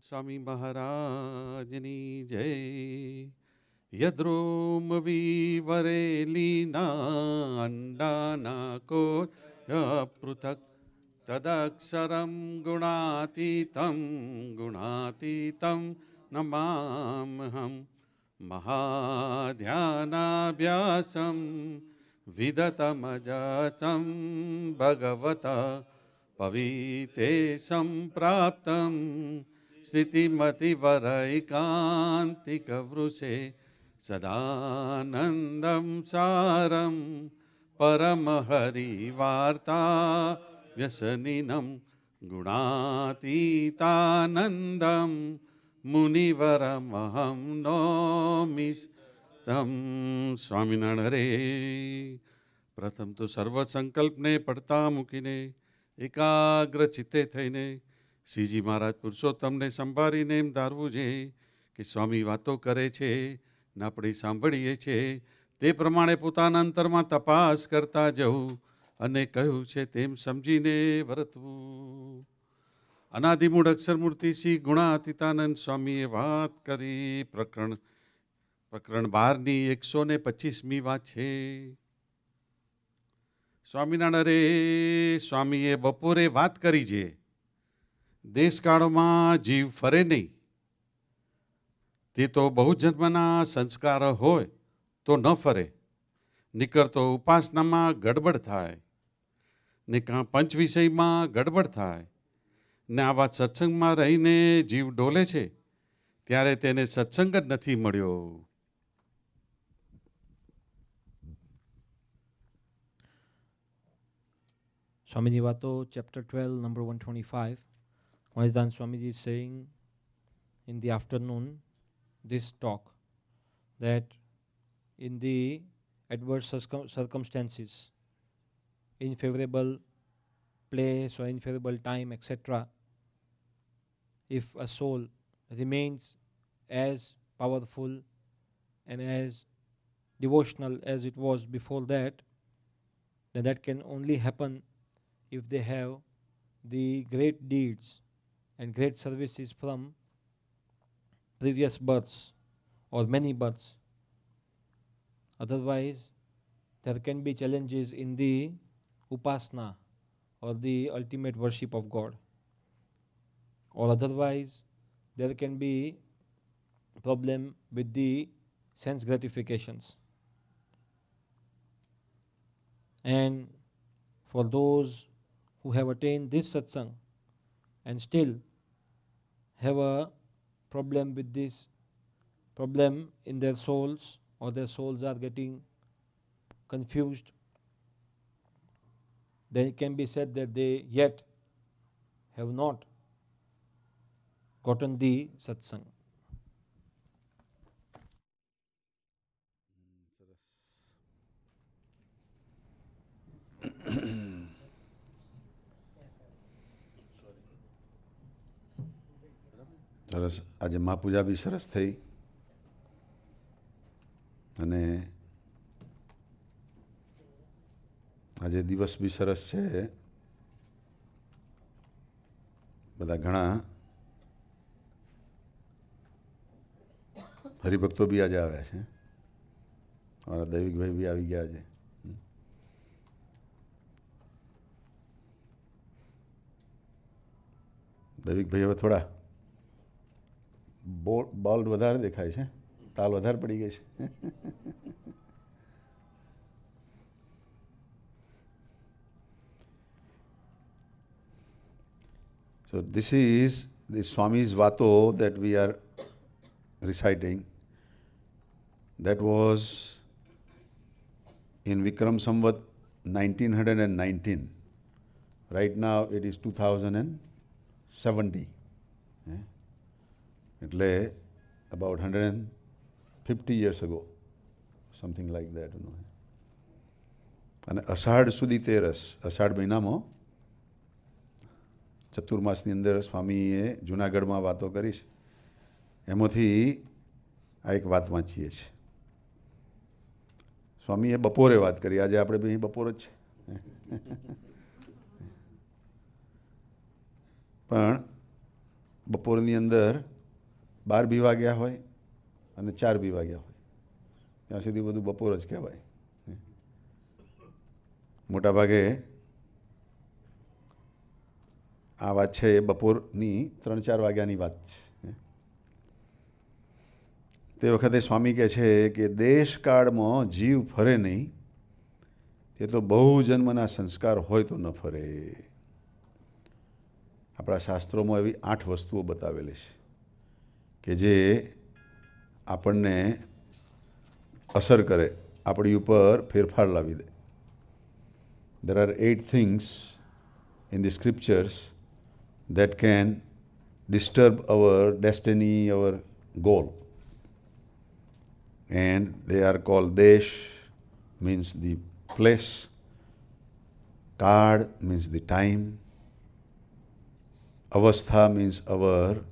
સ્વામી મહારાજની જય. યદ્રોમ વિવરેલીના અંડાના કોય પૃથક તદક્ષરમ ગુણાતીતમ નમામ્યહમ. મહાધ્યાનાભ્યાસમ વિદતમજચમ ભગવતા પવિતે સંપ્રાપ્તમ સ્થિતિમતિવરૈકાંતિક વૃષે સદાનંદમ સારમ પરમહરિવાર્તા વ્યસનિનમ ગુણાતીતાનંદમ મુનિવરમહં નોમિ તમ. સ્વામિનારાયણ હરે. પ્રથમ તો સર્વ સંકલ્પને પડતા મૂકીને એકાગ્ર ચિત્તે થઈને શ્રીજી મહારાજ પુરુષોત્તમને સંભાળીને એમ ધારવું છે કે સ્વામી વાતો કરે છે ને આપણે સાંભળીએ છીએ તે પ્રમાણે પોતાના અંતરમાં તપાસ કરતા જવું અને કહ્યું છે તેમ સમજીને વર્તવું. અનાદિમૂળ અક્ષરમૂર્તિ શ્રી ગુણાતીતાનંદ સ્વામીએ વાત કરી. પ્રકરણ 12ની 125મી વાત છે. સ્વામિનારાયણ સ્વામીએ બપોરે વાત કરી છે દેશકાળમાં જીવ ફરે નહીં તે તો બહુજન્મના સંસ્કાર હોય તો ન ફરે, નીકળતો ઉપાસનામાં ગડબડ થાય ને કાં પંચ વિષયમાં ગડબડ થાય ને આવા સત્સંગમાં રહીને જીવ ડોલે છે ત્યારે તેને સત્સંગ જ નથી મળ્યો. Swamiji Vato, chapter 12, number 125. Maharajan Swamiji is saying in the afternoon this talk that in the adverse circumstances, unfavorable place or unfavorable time, etc., if a soul remains as powerful and as devotional as it was before that, then that can only happen if they have the great deeds and great services from previous births or many births. Otherwise, there can be challenges in the upasana or the ultimate worship of God. Or otherwise, there can be problem with the sense gratifications. And for those who have attained this satsang and still have a problem with this problem in their souls, or their souls are getting confused, then it can be said that they yet have not gotten the satsang. સરસ. આજે મહાપૂજા બી સરસ થઈ અને આજે દિવસ બી સરસ છે. બધા ઘણા હરિભક્તો બી આજે આવ્યા છે. અમારા દૈવિકભાઈ બી આવી ગયા છે. દૈવિકભાઈ હવે થોડા બોલ્ડ વધારે દેખાય છે, તાલ વધારે પડી ગઈ છે. So this is the Swami's Vato that we are reciting. That was in Vikram Samvat 1919. Right now it is 2070. એટલે about 150 years ago, something like that. અને અષાઢ સુધી તેરસ, અષાઢ મહિનામાં ચતુર્માસની અંદર સ્વામીએ જૂનાગઢમાં વાતો કરી છે. એમાંથી આ એક વાત વાંચીએ છીએ. સ્વામીએ બપોરે વાત કરી, આજે આપણે બી અહીં બપોર જ છે. પણ બપોરની અંદર 12 બી વાગ્યા હોય અને 4 બી વાગ્યા હોય, ત્યાં સુધી બધું બપોર જ કહેવાય. મોટાભાગે આ વાત છે એ બપોરની 3-4 વાગ્યાની વાત છે. તે વખતે સ્વામી કહે છે કે દેશકાળમાં જીવ ફરે નહીં, તે તો બહુ જન્મના સંસ્કાર હોય તો ન ફરે. આપણા શાસ્ત્રોમાં એવી 8 વસ્તુઓ બતાવેલી છે કે જે આપણને અસર કરે, આપણી ઉપર ફેરફાર લાવી દે. There are 8 things in the scriptures that can disturb our destiny, our goal. And they are called Desh, means the place, Kal means the time, Avastha means our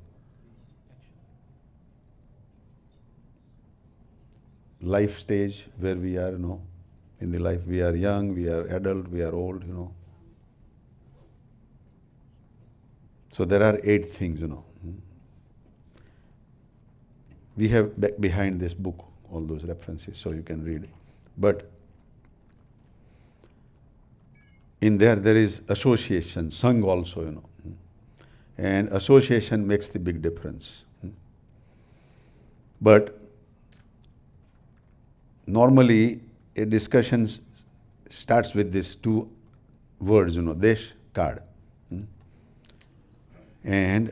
life stage where we are, in the life. We are young, we are adult, we are old, So there are 8 things, We have behind this book all those references, so you can read it. But in there is association, sung also, And association makes the big difference. But normally a discussion starts with these 2 words, Desh, Kal. And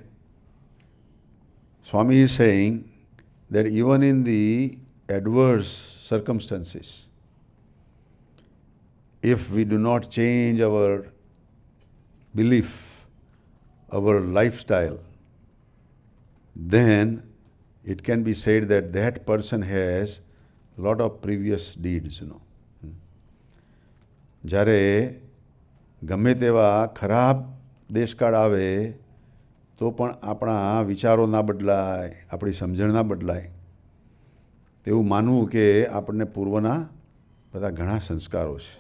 Swami is saying that even in the adverse circumstances, if we do not change our belief, our lifestyle, then it can be said that that person has lot of previous deeds, જ્યારે ગમે તેવા ખરાબ દેશકાળ આવે તો પણ આપણા વિચારો ના બદલાય, આપણી સમજણ ના બદલાય, તેવું માનવું કે આપણને પૂર્વના બધા ઘણા સંસ્કારો છે.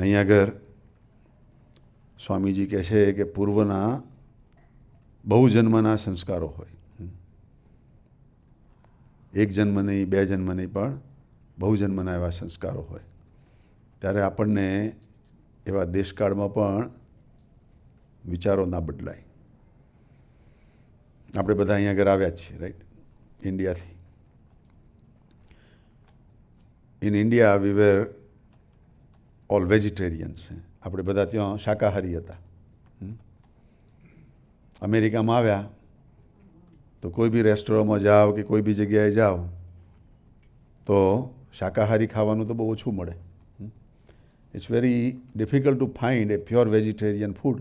અહીં આગળ સ્વામીજી કહે છે કે પૂર્વના બહુ જન્મના સંસ્કારો હોય. 1 જન્મ નહીં, 2 જન્મ નહીં, પણ બહુ જન્મના એવા સંસ્કારો હોય. ત્યારે આપણને એવા દેશકાળમાં પણ વિચારો ના બદલાય. આપણે બધા અહીંયા આગળ આવ્યા જ છીએ, રાઈટ, ઇન્ડિયાથી. In India we were all vegetarians. આપણે બધા ત્યાં શાકાહારી હતા. અમેરિકામાં આવ્યા તો કોઈ બી રેસ્ટોરન્ટમાં જાઓ કે કોઈ બી જગ્યાએ જાઓ તો શાકાહારી ખાવાનું તો બહુ ઓછું મળે. It's very difficult to find a pure vegetarian food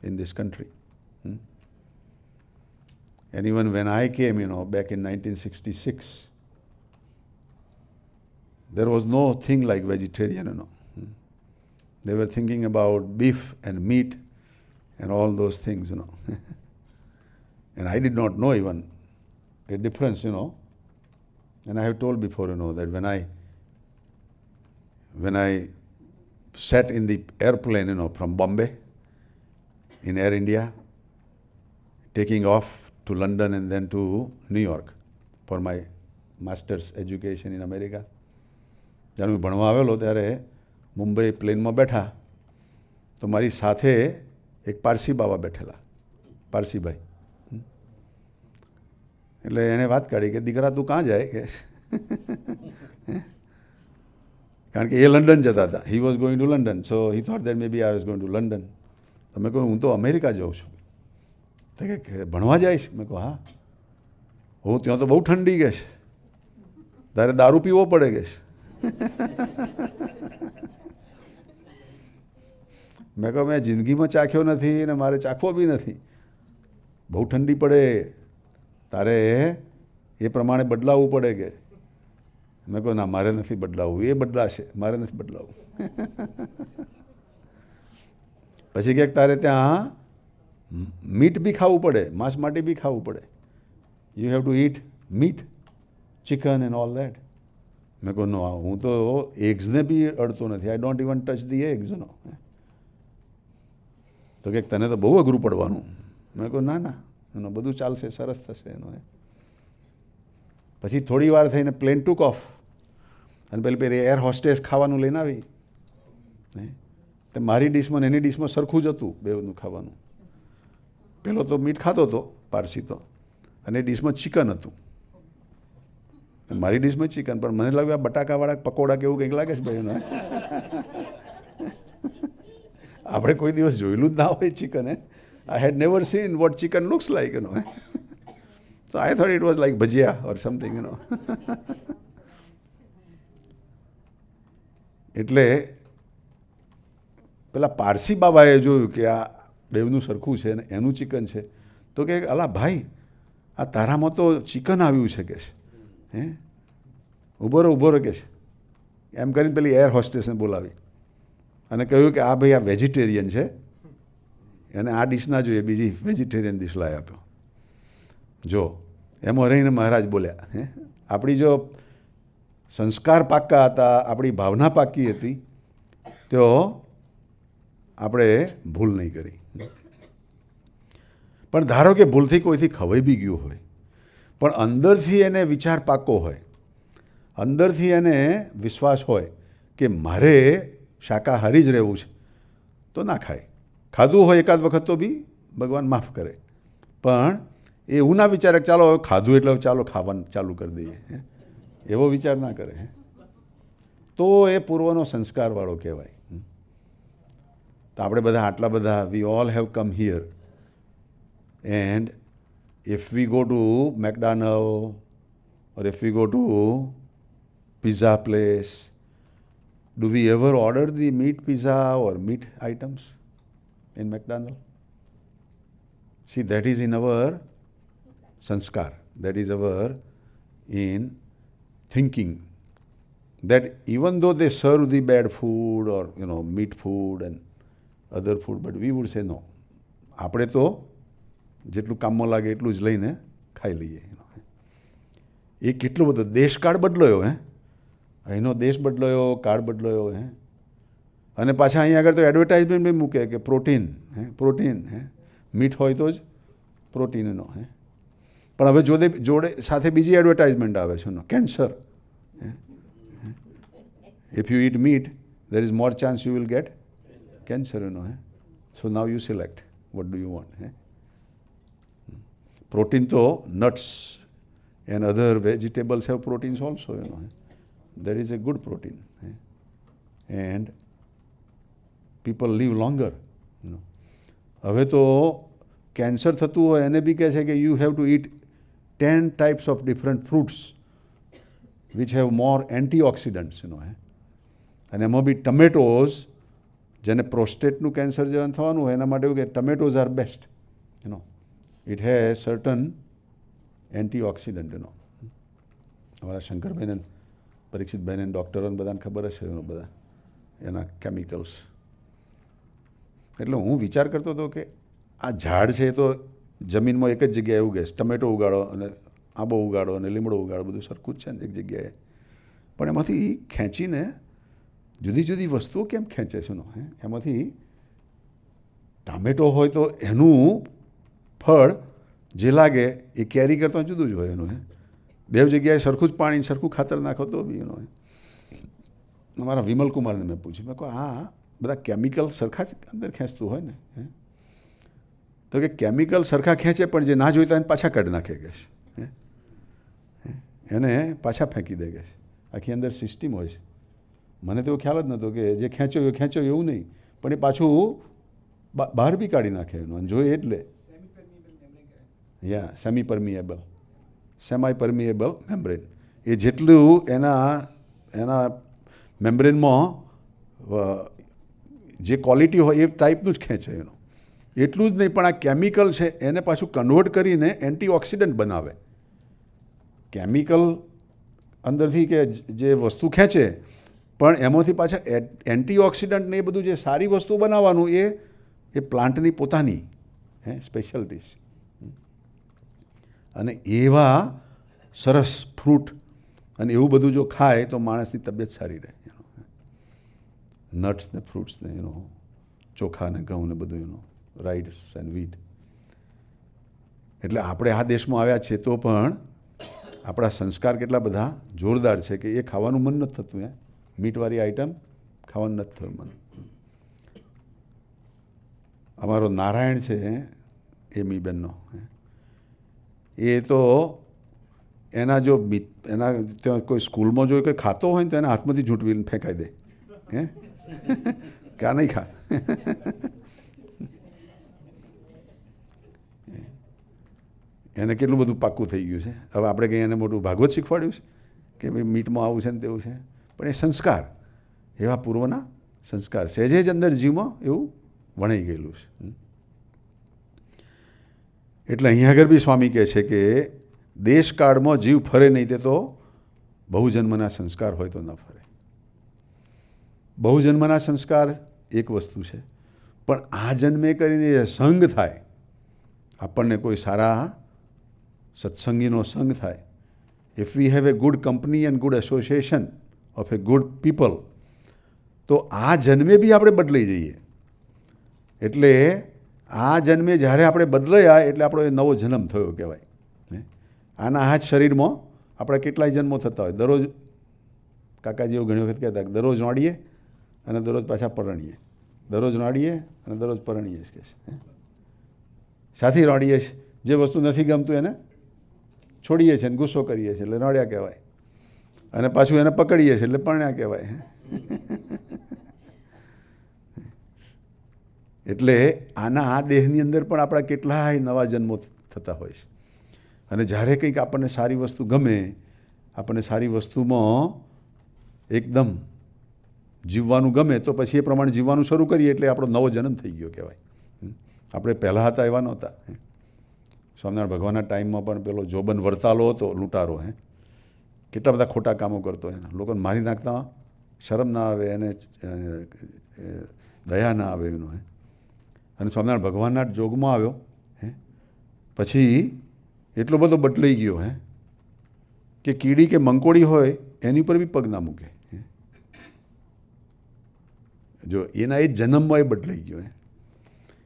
in this country. And even when I came, back in 1966, there was no thing like vegetarian, They were thinking about beef and meat and all those things, And I did not know even a difference, And I have told before, that when I sat in the airplane, from Bombay in Air India, taking off to London and then to New York for my master's education in America. જ્યારે હું ભણવા આવેલો ત્યારે મુંબઈ પ્લેનમાં બેઠા તો મારી સાથે એક પારસી બાવા બેઠેલા, પારસીભાઈ. એટલે એણે વાત કાઢી કે દીકરા તું કાં જાય કે કારણ કે એ લંડન જતા હતા. He was going to London, so he thought that may be I was going to London. તો મેં કહ્યું હું તો અમેરિકા જાઉં છું. તો કે ભણવા જઈશ? મેં કહું હા. હું ત્યાં તો બહુ ઠંડી કે છે, તારે દારૂ પીવો પડે કે છે. મેં કહું મેં જિંદગીમાં ચાખ્યો નથી ને મારે ચાખવો બી નથી. બહુ ઠંડી પડે, તારે એ પ્રમાણે બદલાવવું પડે કે. મેં કહું ના મારે નથી બદલાવવું, એ બદલાશે, મારે નથી બદલાવવું. પછી ક્યાંક તારે ત્યાં મીટ બી ખાવું પડે, માંસ માટે બી ખાવું પડે. You have to eat meet, chicken and all that. મેં કહું નો, હું તો એગ્સને બી અડતો નથી. I don't even touch the eggs, તો કે તને તો બહુ અઘરું પડવાનું. મેં કહું ના એનો બધું ચાલશે, સરસ થશે એનો. પછી થોડી વાર થઈને પ્લેન ટુક ઓફ અને પેલી એર હોસ્ટેસ ખાવાનું લઈને આવી. તો મારી ડીશમાં ને એની ડીશમાં સરખું જ હતું બેવનું ખાવાનું. પેલો તો મીઠ ખાતો હતો પારસી તો, અને ડીશમાં ચિકન હતું. મારી ડીશમાં ચિકન, પણ મને લાગ્યું આ બટાકાવાળા પકોડા કેવું કંઈક લાગે છે ભાઈ એને. આપણે કોઈ દિવસ જોયેલું જ ના હોય chicken. I had never seen what chicken looks like, So I thought it was like bhajia or something, એટલે પેલા પારસી બાબાએ જોયું કે આ બેવનું સરખું છે ને એનું ચિકન છે, તો કે અલા ભાઈ આ તારામાં તો ચિકન આવ્યું છે કે છે, ઊભો રહો કે છે. એમ કરીને પેલી એર હોસ્ટેસને બોલાવી અને કહ્યું કે આ ભાઈ આ વેજીટેરિયન છે, અને આ ડીશ ના જોઈએ, બીજી વેજીટેરિયન ડીશ લાવી આપ્યો. જો એમાં રહીને મહારાજ બોલ્યા, આપણી જો સંસ્કાર પાક્કા હતા, આપણી ભાવના પાક્કી હતી, તો આપણે ભૂલ નહીં કરી. પણ ધારો કે ભૂલથી કોઈથી ખવાઈ બી ગયું હોય, પણ અંદરથી એને વિચાર પાક્કો હોય, અંદરથી એને વિશ્વાસ હોય કે મારે શાકાહારી જ રહેવું છે, તો ના ખાય. ખાધું હોય એકાદ વખત તો બી ભગવાન માફ કરે, પણ એવું ના વિચારે ચાલો હવે ખાધું એટલે ચાલો ખાવાનું ચાલુ કરી દઈએ, એવો વિચાર ના કરે. તો એ પૂર્વનો સંસ્કારવાળો કહેવાય. તો આપણે બધા આટલા બધા we all have come here, and if we go to McDonald or if we go to pizza place, do we ever order the meat pizza or meat items in McDonald's? See, that is in our sanskar, that is our in thinking, that even though they serve the bad food or meat food and other food, but we would say no, આપણે તો જેટલું કામમાં લાગે એટલું જ લઈને ખાઈ લઈએ. એ કેટલો બધો દેશકાળ બદલાયો, અહીંનો દેશ બદલાયો, કાળ બદલાયો, અને પાછા અહીંયા આગળ તો એડવર્ટાઇઝમેન્ટ બી મૂકે કે પ્રોટીન, પ્રોટીન, મીઠ હોય તો જ પ્રોટીનનો. પણ હવે જોડે સાથે બીજી એડવર્ટાઇઝમેન્ટ આવે છે, cancer. If you it meet there is more chance you will get cancer, So now you select what do you want. Protein to nuts and other vegetables have proteins also, That is a good protein. And people live longer. હવે તો cancer થતું હોય એને બી કહે છે કે you have to it 10 types of different fruits which have more antioxidants, અને એમાં બી ટમેટોઝ, જેને પ્રોસ્ટેટનું કેન્સર જેવા થવાનું હોય એના માટે એવું કે tomatoes are best, it has certain antioxidant. અમારા શંકરભાઈને, પરીક્ષિતભાઈને, ડૉક્ટરોને બધાને ખબર હશે બધા એના કેમિકલ્સ. એટલે હું વિચાર કરતો હતો કે આ ઝાડ છે તો જમીનમાં એક જ જગ્યાએ ઉગે છે, ટમેટો ઉગાડો અને આંબો ઉગાડો અને લીમડો ઉગાડો, બધું સરખું જ છે ને એક જગ્યાએ, પણ એમાંથી ખેંચીને જુદી જુદી વસ્તુઓ કેમ ખેંચે છે? એમાંથી ટામેટો હોય તો એનું ફળ જે લાગે એ કેરી કરતાં જુદું જ હોય એનું. બે જગ્યાએ સરખું જ પાણી, સરખું ખાતર નાખો તો બી અમારા વિમલકુમારને મેં પૂછ્યું, મેં કહું હા બધા કેમિકલ સરખા જ અંદર ખેંચતું હોય ને? તો કે કેમિકલ સરખા ખેંચે પણ જે ના જોઈતા એને પાછા કાઢી નાખે કે છે, એને પાછા ફેંકી દે કે છે. આખી અંદર સિસ્ટમ હોય છે. મને તો ખ્યાલ જ નહોતો કે જે ખેંચ્યો એવું નહીં, પણ એ પાછું બહાર બી કાઢી નાખે એનું, અને જોઈએ એટલે સેમી પરમિએબલ મેમ્બ્રેન. એ જેટલું એના મેમ્બ્રેનમાં જે ક્વોલિટી હોય એ ટાઈપનું જ ખેંચે એનું. એટલું જ નહીં, પણ આ કેમિકલ છે એને પાછું કન્વર્ટ કરીને એન્ટીઓક્સિડન્ટ બનાવે. કેમિકલ અંદરથી કે જે વસ્તુ ખેંચે, પણ એમાંથી પાછા એન્ટીઓક્સિડન્ટ ને એ બધું જે સારી વસ્તુ બનાવવાનું એ પ્લાન્ટની પોતાની સ્પેશિયાલિટીઝ. અને એવા સરસ ફ્રૂટ અને એવું બધું જો ખાય તો માણસની તબિયત સારી રહે. નટ્સ ને ફ્રૂટ્સ ને ચોખા ને ઘઉં ને બધું રાઈસ એન્ડ વીટ. એટલે આપણે આ દેશમાં આવ્યા છીએ તો પણ આપણા સંસ્કાર કેટલા બધા જોરદાર છે કે એ ખાવાનું મન નથી થતું. મીટવાળી આઈટમ ખાવાનું નથી થયું મન. અમારો નારાયણ છે એમી બેનનો, એ તો એના જો એના ત્યાં કોઈ સ્કૂલમાં જો કોઈ ખાતો હોય ને તો એના હાથમાંથી ઝૂંટવીને ફેંકાઈ દે. ક્યાં નહીં ખા. એને કેટલું બધું પાક્કું થઈ ગયું છે. હવે આપણે કંઈ એને મોટું ભાગવત શીખવાડ્યું છે કે ભાઈ મીટમાં આવું છે ને તેવું છે, પણ એ સંસ્કાર, એવા પૂર્વના સંસ્કાર સહેજે જ અંદર જીવમાં એવું વણાઈ ગયેલું છે. એટલે અહીંયા આગળ બી સ્વામી કહે છે કે દેશકાળમાં જીવ ફરે નહીં તે તો બહુજન્મના સંસ્કાર હોય તો ન ફરે. બહુજન્મના સંસ્કાર એક વસ્તુ છે, પણ આ જન્મે કરીને સંગ થાય, આપણને કોઈ સારા સત્સંગીનો સંગ થાય, if we have a good company and good association of A good people, તો આ જન્મે બી આપણે બદલાઈ જઈએ. એટલે આ જન્મે જ્યારે આપણે બદલાયા એટલે આપણો એ નવો જન્મ થયો કહેવાય. આના આ જ શરીરમાં આપણા કેટલાય જન્મો થતા હોય. દરરોજ કાકાજીઓ ઘણી વખત કહેતા કે દરરોજ નોડીએ અને દરરોજ પાછા પરણીએ, દરરોજ નોડીએ અને દરરોજ પરણીએ જ કે છે. સાથી નોડીએ છે, જે વસ્તુ નથી ગમતું એને છોડીએ છીએ અને ગુસ્સો કરીએ છીએ એટલે નોડ્યા કહેવાય, અને પાછું એને પકડીએ છીએ એટલે પરણ્યા કહેવાય. એટલે આના આ દેહની અંદર પણ આપણા કેટલાય નવા જન્મો થતા હોય છે. અને જ્યારે કંઈક આપણને સારી વસ્તુ ગમે, આપણને સારી વસ્તુમાં એકદમ જીવવાનું ગમે, તો પછી એ પ્રમાણે જીવવાનું શરૂ કરીએ એટલે આપણો નવો જન્મ થઈ ગયો કહેવાય. આપણે પહેલાં હતા એવા નહોતા. સ્વામિનારાયણ ભગવાનના ટાઈમમાં પણ પેલો જોબન વરતાલો હતો, લૂંટારો, કેટલા બધા ખોટા કામો કરતો, એના લોકોને મારી નાખતા શરમ ના આવે, એને દયા ના આવે એનો. અને સ્વામિનારાયણ ભગવાનના જોગમાં આવ્યો, પછી એટલો બધો બદલાઈ ગયો કે કીડી કે મંકોડી હોય એની પર બી પગ ના મૂકે. જો એના એ જન્મમાં એ બદલાઈ ગયો.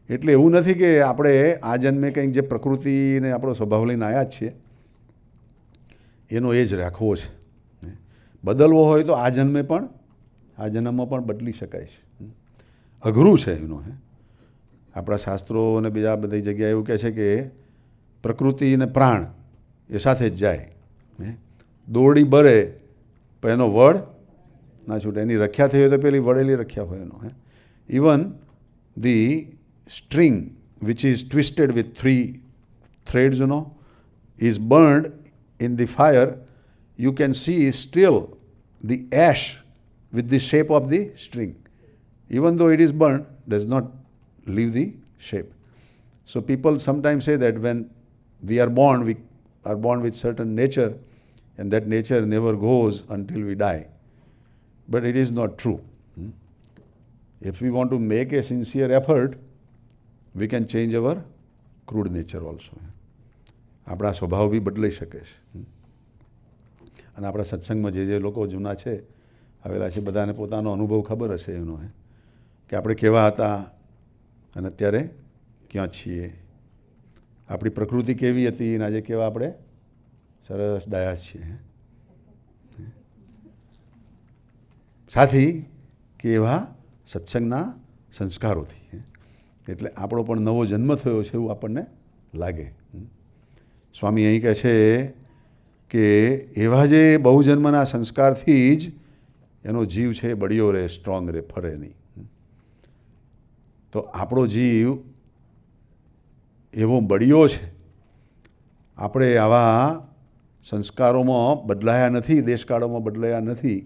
એટલે એવું નથી કે આપણે આ જન્મે કંઈક જે પ્રકૃતિને આપણો સ્વભાવ લઈને આવ્યા જ છીએ એનો એ જ રાખવો છે. બદલવો હોય તો આ જન્મે પણ, આ જન્મમાં પણ બદલી શકાય છે. અઘરું છે એનો. આપણા શાસ્ત્રો અને બીજા બધી જગ્યાએ એવું કહે છે કે પ્રકૃતિ અને પ્રાણ એ સાથે જ જાય. દોરડી બરે પણ એનો વડ ના છૂટે. એની રખ્યા થઈ હોય તો પેલી વળેલી રખ્યા હોય એનો. Even the string which is twisted with 3 threads, is burned in the fire, you can see still the ash with the shape of the string. Even though it is burned, does not leave the shape. So people sometimes say that when we are born with certain nature, and that nature never goes until we die. But it is not true. If we want to make a sincere effort, we can change our crude nature also. આપણા સ્વભાવ બી બદલાઈ શકે છે. અને આપણા સત્સંગમાં જે લોકો જૂના છે, આવેલા છે, બધાને પોતાનો અનુભવ ખબર હશે એનો, કે આપણે કેવા હતા અને અત્યારે ક્યાં છીએ. આપણી પ્રકૃતિ કેવી હતી અને આજે કેવા આપણે સરસ ડાયા છીએ. સાથી કેવા સત્સંગના સંસ્કારોથી. એટલે આપણો પણ નવો જન્મ થયો છે એવું આપણને લાગે. સ્વામી અહીં કહે છે કે એવા જે બહુજન્મના સંસ્કારથી જ એનો જીવ છે બળ્યો રહે, સ્ટ્રોંગ રહે, ફરે નહીં. તો આપણો જીવ એવો બળ્યો છે, આપણે આવા સંસ્કારોમાં બદલાયા નથી, દેશકાળોમાં બદલાયા નથી,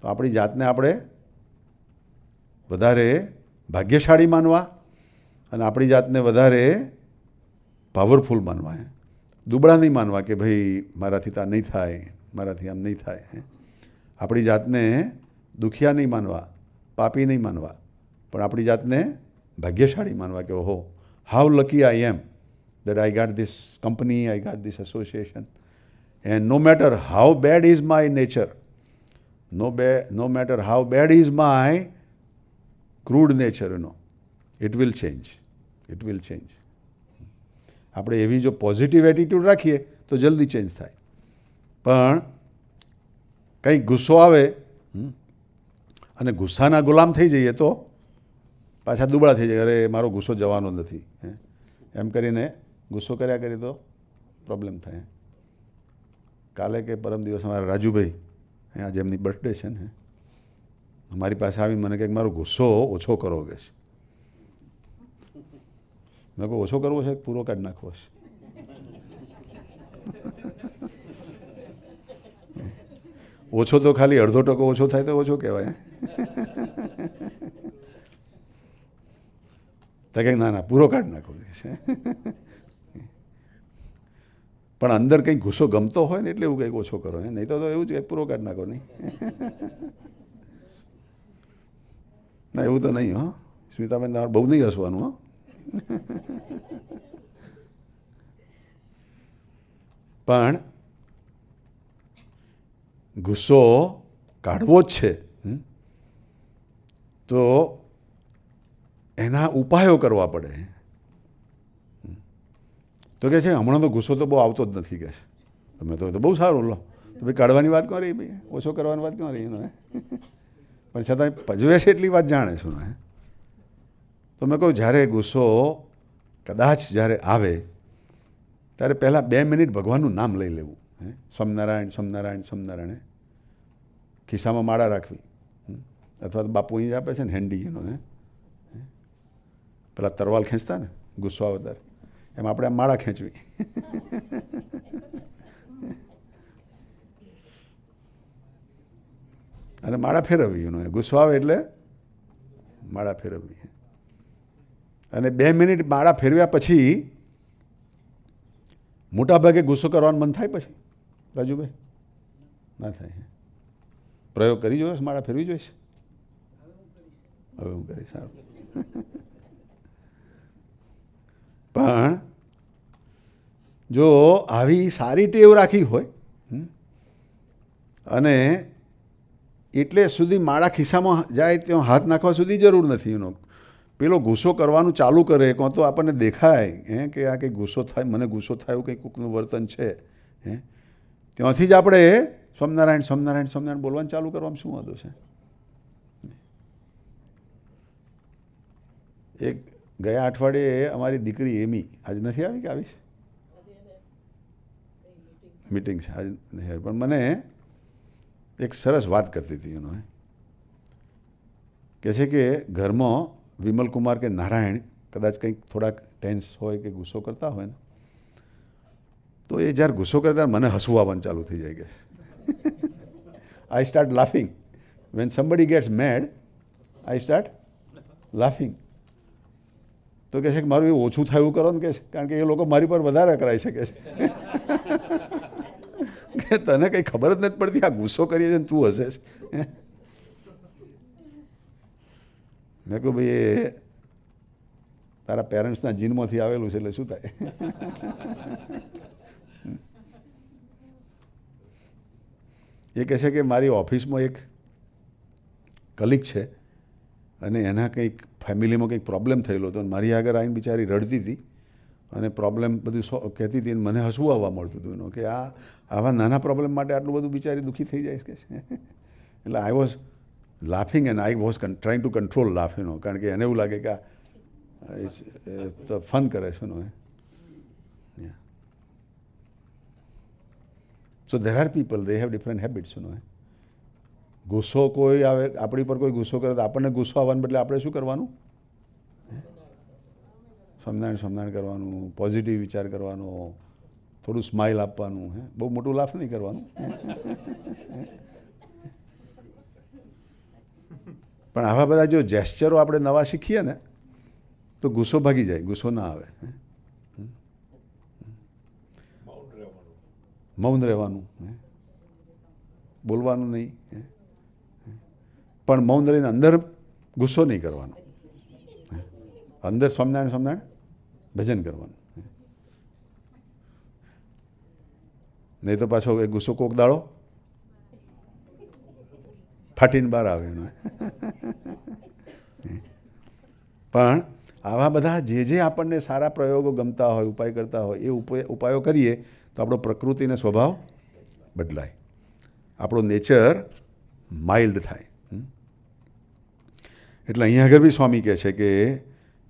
તો આપણી જાતને આપણે વધારે ભાગ્યશાળી માનવા અને આપણી જાતને વધારે પાવરફુલ માનવા. દુબળા નહીં માનવા કે ભાઈ મારાથી તો આ નહીં થાય, મારાથી આમ નહીં થાય. આપણી જાતને દુખિયા નહીં માનવા, પાપી નહીં માનવા, પણ આપણી જાતને ભાગ્યશાળી માનવા કે ઓહો, how lucky I am that I got this company, I got this association, and no matter how bad is my nature, no matter how bad is my crude nature, it will change. It will change. આપણે એવી જો positive attitude રાખીએ તો જલ્દી change થાય. પણ કંઈક ગુસ્સો આવે અને ગુસ્સાના ગુલામ થઈ જઈએ તો પાછા દુબળા થઈ જાય. અરે મારો ગુસ્સો જવાનો નથી, એમ કરીને ગુસ્સો કર્યા કરીએ તો પ્રોબ્લેમ થાય. કાલે કે પરમ દિવસ અમારા રાજુભાઈ, આજે એમની બર્થડે છે ને, મારી પાસે આવીને મને કહે મારો ગુસ્સો ઓછો કરો કે છે. મેં કહું ઓછો કરવો છે પૂરો કાઢી નાખવો છે? ઓછો તો ખાલી અડધો ટકો ઓછો થાય તો ઓછો કહેવાય. તો કંઈક ના ના પૂરો કાઢી નાખવો છે. પણ અંદર કંઈક ગુસ્સો ગમતો હોય ને એટલે એવું કંઈક ઓછો કરો, નહીં તો એવું જ પૂરો કાઢી નાખો. નહીં ના એવું તો નહીં. હો સ્મિતાબેન, તમારે બહુ નહીં હસવાનું. હો પણ ગુસ્સો કાઢવો જ છે તો એના ઉપાયો કરવા પડે. તો કે છે હમણાં તો ગુસ્સો તો બહુ આવતો જ નથી, કે તમે તો બહુ સારું લો. તો ભાઈ કાઢવાની વાત કોણ રહી? ભાઈ ઓછો કરવાની વાત કોણ રહી? પણ છતાં પજવે છે એટલી વાત જાણે છું. તો મેં કહું જ્યારે ગુસ્સો કદાચ જ્યારે આવે ત્યારે પહેલાં 2 મિનિટ ભગવાનનું નામ લઈ લેવું. સ્વામિનારાયણ સ્વામિનારાયણ સ્વામિનારાયણ. ખિસ્સામાં માળા રાખવી, અથવા તો બાપુ અહીં આપે છે ને હેન્ડી એનો, પેલા તરવાલ ખેંચતા ને ગુસ્સો આવે ત્યારે, એમ આપણે આમ માળા ખેંચવી. અને માળા ફેરવવી. ગુસ્સો આવે એટલે માળા ફેરવવી. અને 2 મિનિટ માળા ફેરવ્યા પછી મોટાભાગે ગુસ્સો કરવાનું મન થાય પછી? રાજુભાઈ, ના થાય. પ્રયોગ કરી જોયો? માળા ફેરવી જોઈશ? હવે હું કરીશ. સારું. પણ જો આવી સારી ટેવ રાખી હોય અને એટલે સુધી માળા ખિસ્સામાં જાય ત્યાં હાથ નાખવા સુધી જરૂર નથી. પેલો ગુસ્સો કરવાનું ચાલુ કરે, કોણ તો આપણને દેખાય કે આ કંઈક ગુસ્સો થાય, મને ગુસ્સો થાય એવું કંઈક કોઈકનું વર્તન છે, ત્યાંથી જ આપણે સ્વામિનારાયણ સ્વામિનારાયણ સ્વામિનારાયણ બોલવાનું ચાલુ કરવામાં શું વાંધો છે? એક ગયા અઠવાડિયે અમારી દીકરી એમી, આજે નથી આવી કે આવીશ? મીટિંગ છે આજે નથી આવી, પણ મને એક સરસ વાત કરતી હતી. કહે છે કે ઘરમાં વિમલકુમાર કે નારાયણ કદાચ કંઈક થોડાક ટેન્સ હોય કે ગુસ્સો કરતા હોય ને, તો એ જ્યારે ગુસ્સો કરે ત્યારે મને હસવું આવવાનું ચાલુ થઈ જાય. કે I start laughing when somebody gets mad, I start laughing. તો કહે છે કે મારું એ ઓછું થાય એવું કરો ને, કે કારણ કે એ લોકો મારી પર વધારે કરાવી શકે છે. કે તને કંઈ ખબર જ નથી પડતી, આ ગુસ્સો કરીએ છીએ તું હશે. મેં કહું ભાઈ એ તારા પેરેન્ટ્સના જીનમાંથી આવેલું છે એટલે શું થાય. એ કહે છે કે મારી ઓફિસમાં એક કલીગ છે અને એના કંઈક ફેમિલીમાં કંઈક પ્રોબ્લેમ થયેલો હતો, મારી આગળ આવીને બિચારી રડતી હતી અને પ્રોબ્લેમ બધું કહેતી હતી, અને મને હસવું આવવા મળતું હતું એનું કે આવા નાના પ્રોબ્લેમ માટે આટલું બધું બિચારી દુઃખી થઈ જાય છે. એટલે I was laughing and I was trying to control laugh, કારણ કે એને એવું લાગે કે તો ફન કરે છે. So there are people, they have different habits. ગુસ્સો કોઈ આવે આપણી પર, કોઈ ગુસ્સો કરે તો આપણને ગુસ્સો આવવાને બદલે આપણે શું કરવાનું? સ્વામિનારાયણ સ્વામિનારાયણ કરવાનું, પોઝિટિવ વિચાર કરવાનો, થોડું સ્માઇલ આપવાનું, બહુ મોટું લાફ નહીં કરવાનું. પણ આવા બધા જો જેસ્ચરો આપણે નવા શીખીએ ને તો ગુસ્સો ભાગી જાય, ગુસ્સો ના આવે. મૌન રહેવાનું, બોલવાનું નહીં, પણ મૌન રહીને અંદર ગુસ્સો નહીં કરવાનો, અંદર સ્વામિનારાયણ સ્વામિનારાયણ ભજન કરવાનું. નહીં તો પાછો એ ગુસ્સો કોક દાડો ફાટીને બહાર આવે. પણ આવા બધા જે આપણને સારા પ્રયોગો ગમતા હોય, ઉપાય કરતા હોય, એ ઉપાયો કરીએ તો આપણો પ્રકૃતિને સ્વભાવ બદલાય, આપણો નેચર માઇલ્ડ થાય. એટલે અહીંયા આગળ બી સ્વામી કહે છે કે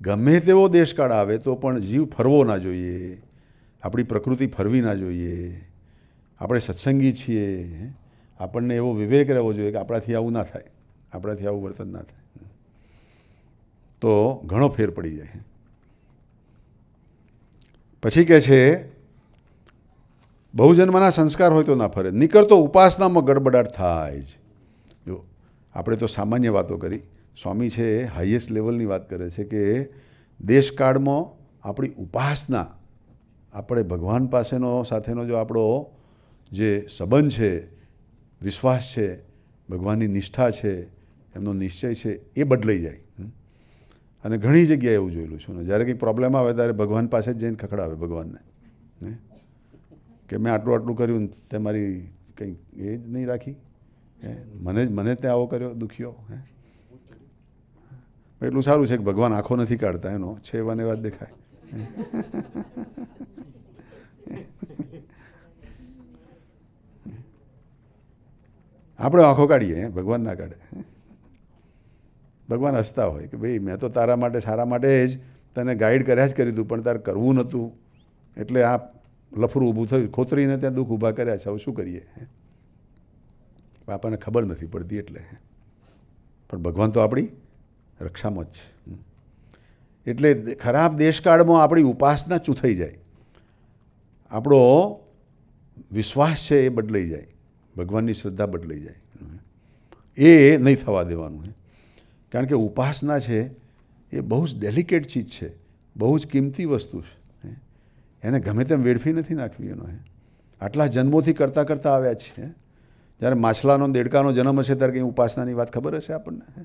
ગમે તેવો દેશકાળ આવે તો પણ જીવ ફરવો ના જોઈએ, આપણી પ્રકૃતિ ફરવી ના જોઈએ. આપણે સત્સંગી છીએ, આપણને એવો વિવેક રહેવો જોઈએ કે આપણાથી આવું ના થાય, આપણાથી આવું વર્તન ના થાય, તો ઘણો ફેર પડી જાય. પછી કહે છે બહુજન્મના સંસ્કાર હોય તો ના ફરે, નીકળતો ઉપાસનામાં ગડબડાટ થાય જ. જો આપણે તો સામાન્ય વાતો કરી, સ્વામી છે એ હાઈએસ્ટ લેવલની વાત કરે છે કે દેશકાળમાં આપણી ઉપાસના, આપણે ભગવાન પાસેનો સાથેનો જો આપણો જે સંબંધ છે, વિશ્વાસ છે, ભગવાનની નિષ્ઠા છે, એમનો નિશ્ચય છે, એ બદલાઈ જાય. અને ઘણી જગ્યાએ એવું જોયેલું છું ને, જ્યારે કંઈ પ્રોબ્લેમ આવે ત્યારે ભગવાન પાસે જ જઈને ખખડાવે ભગવાનને કે મેં આટલું કર્યું ને તે મારી કંઈ એ જ નહીં રાખી, મને તે આવો કર્યો દુખ્યો. એટલું સારું છે કે ભગવાન આંખો નથી કાઢતા, એનો છે એવાને વાત દેખાય. આપણે આંખો કાઢીએ, ભગવાન ના કાઢે. ભગવાન હસતા હોય કે ભાઈ મેં તો તારા માટે સારા માટે જ તને ગાઈડ કર્યા જ કરી દઉં, પણ તારે કરવું નહોતું એટલે આ લફરું ઊભું થયું, ખોતરીને ત્યાં દુઃખ ઊભા કર્યા છે, હવે શું કરીએ. આપણને ખબર નથી પડતી એટલે. પણ ભગવાન તો આપણી રક્ષામાં જ છે. એટલે ખરાબ દેશકાળમાં આપણી ઉપાસના ચૂથાઈ જાય, આપણો વિશ્વાસ છે એ બદલાઈ જાય, ભગવાનની શ્રદ્ધા બદલાઈ જાય. એ નહીં થવા દેવાનું. કારણ કે ઉપાસના છે એ બહુ જ ડેલિકેટ ચીજ છે, બહુ જ કિંમતી વસ્તુ છે. એને ગમે તેમ વેડફી નથી નાખવી. એનો આટલા જન્મોથી કરતાં કરતાં આવ્યા છીએ. જ્યારે માછલાનો દેડકાનો જન્મ હશે ત્યારે કંઈ ઉપાસનાની વાત ખબર હશે આપણને?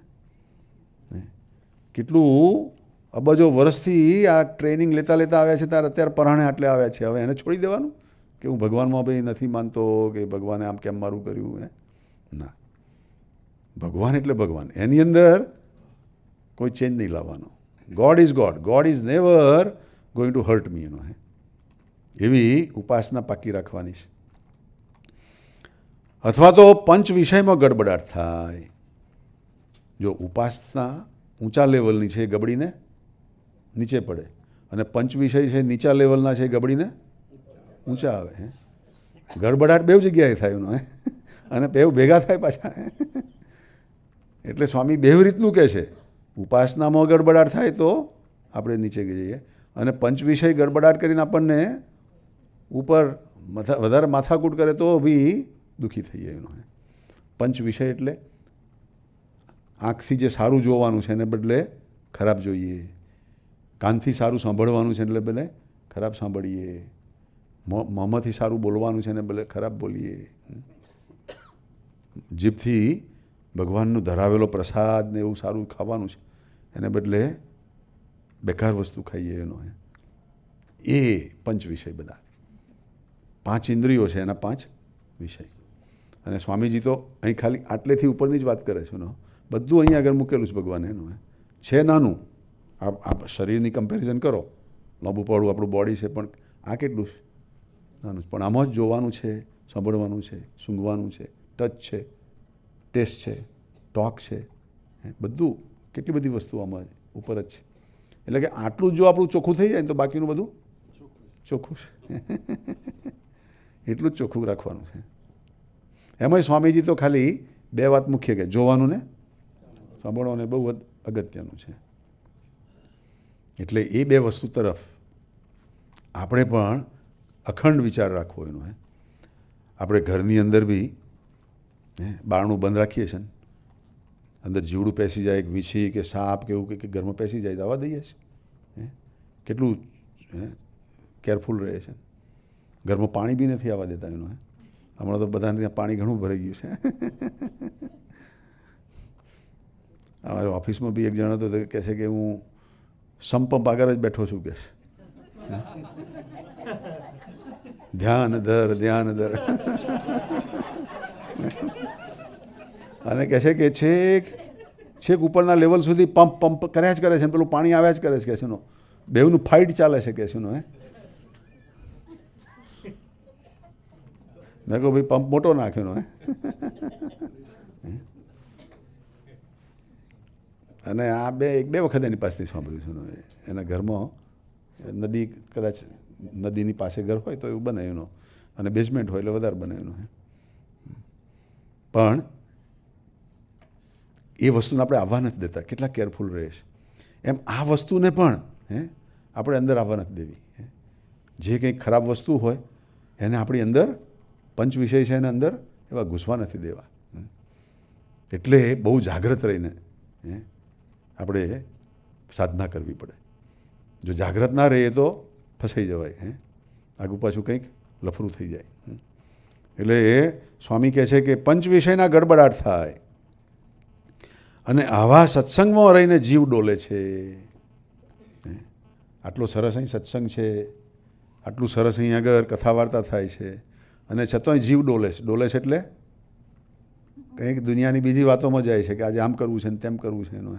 કેટલું અબજો વર્ષથી આ ટ્રેનિંગ લેતા લેતા આવ્યા છે, ત્યારે અત્યારે પરાણે આટલે આવ્યા છે. હવે એને છોડી દેવાનું કે હું ભગવાનમાં ભાઈ નથી માનતો કે ભગવાને આમ કેમ મારું કર્યું? ના, ભગવાન એટલે ભગવાન, એની અંદર કોઈ ચેન્જ નહીં લાવવાનો. God is God, God is never going to hurt me. એનો એવી ઉપાસના પાકી રાખવાની છે. અથવા તો પંચ વિષયમાં ગડબડાટ થાય. જો ઉપાસના ઊંચા લેવલની છે, ગબડીને નીચે પડે, અને પંચ વિષય છે નીચા લેવલના છે, ગબડીને ઊંચા આવે. ગડબડાટ બેવ જગ્યાએ થાય એનો, અને બેવ ભેગા થાય પાછા. એટલે સ્વામી બેવ રીતનું કહે છે, ઉપાસનામાં ગડબડાટ થાય તો આપણે નીચે જઈએ, અને પંચ વિષય ગડબડાટ કરીને આપણને ઉપર વધારે માથાકૂટ કરે તો બી દુઃખી થઈ જાય. એનો પંચ વિષય એટલે આંખથી જે સારું જોવાનું છે એને બદલે ખરાબ જોઈએ, કાનથી સારું સાંભળવાનું છે એટલે બદલે ખરાબ સાંભળીએ, મોંમાંથી સારું બોલવાનું છે એને બદલે ખરાબ બોલીએ, જીભથી ભગવાનનું ધરાવેલો પ્રસાદ ને એવું સારું ખાવાનું છે એને બદલે બેકાર વસ્તુ ખાઈએ. એનો એ પંચ વિષય, બધા 5 ઇન્દ્રિયો છે એના 5 વિષય. અને સ્વામીજી તો અહીં ખાલી આટલેથી ઉપરની જ વાત કરે છે. બધું અહીંયા આગળ મૂકેલું છે ભગવાને. એનું છે નાનું, આ શરીરની કમ્પેરિઝન કરો, લાંબુ પહોળું આપણું બોડી છે, પણ આ કેટલું છે? નાનું. પણ આમાં જ જોવાનું છે, સાંભળવાનું છે, સૂંઘવાનું છે, ટચ છે, ટેસ્ટ છે, ટોક છે, બધું કેટલી બધી વસ્તુ આમાં ઉપર જ છે. એટલે કે આટલું જો આપણું ચોખ્ખું થઈ જાય ને તો બાકીનું બધું ચોખ્ખું છે. એટલું જ ચોખ્ખું રાખવાનું છે. એમાંય સ્વામીજી તો ખાલી 2 વાત મુખ્ય કે જોવાનું ને સાંભળવાનું બહુ અગત્યનું છે. એટલે એ 2 વસ્તુ તરફ આપણે પણ અખંડ વિચાર રાખવો. એનો આપણે ઘરની અંદર બી બારણું બંધ રાખીએ છીએ ને, અંદર જીવડું પેસી જાય, વીછી કે સાપ કે એવું કે ઘરમાં પેસી જાય તો આવવા દઈએ છીએ. કેટલું કેરફુલ રહે છે. ઘરમાં પાણી બી નથી આવવા દેતા. એનો હમણાં તો બધાને ત્યાં પાણી ઘણું ભરાઈ ગયું છે. અમારે ઓફિસમાં બી એક જણ હતો તો કહે છે કે હું સંપંપ આગળ જ બેઠો છું, કે ધ્યાન ધર ધ્યાન ધર. અને કહે છે કે છેક ઉપરના લેવલ સુધી પંપ કર્યા જ કરે છે, પેલું પાણી આવ્યા જ કરે છે કે છે, બેવનું ફાઇટ ચાલે છે કે છે. હે મેં કહું ભાઈ પંપ મોટો નાખ્યો. હે અને આ એક બે વખત એની પાસેથી સાંભળ્યું છે. એના ઘરમાં નદી, કદાચ નદીની પાસે ઘર હોય તો એવું બને એનો, અને બેઝમેન્ટ હોય એટલે વધારે બને એનો. પણ એ વસ્તુને આપણે આવવા નથી દેતા, કેટલા કેરફુલ રહે છે. એમ આ વસ્તુને પણ આપણે અંદર આવવા નથી દેવી. જે કંઈક ખરાબ વસ્તુ હોય એને આપણી અંદર, પંચ વિષય છે એને અંદર એવા ઘૂસવા નથી દેવા. એટલે બહુ જાગ્રત રહીને આપણે સાધના કરવી પડે. જો જાગ્રત ના રહીએ તો ફસાઈ જવાય, આગુ પાછું કંઈક લફરું થઈ જાય. એટલે એ સ્વામી કહે છે કે પંચ વિષયના ગડબડાટ થાય અને આવા સત્સંગમાં રહીને જીવ ડોલે છે. આટલો સરસ અહીં સત્સંગ છે, આટલું સરસ અહીં આગળ કથા વાર્તા થાય છે, અને છતાંય જીવ ડોલે છે. ડોલે છે એટલે કંઈક દુનિયાની બીજી વાતોમાં જાય છે કે આજે આમ કરવું છે ને તેમ કરવું છે એનો.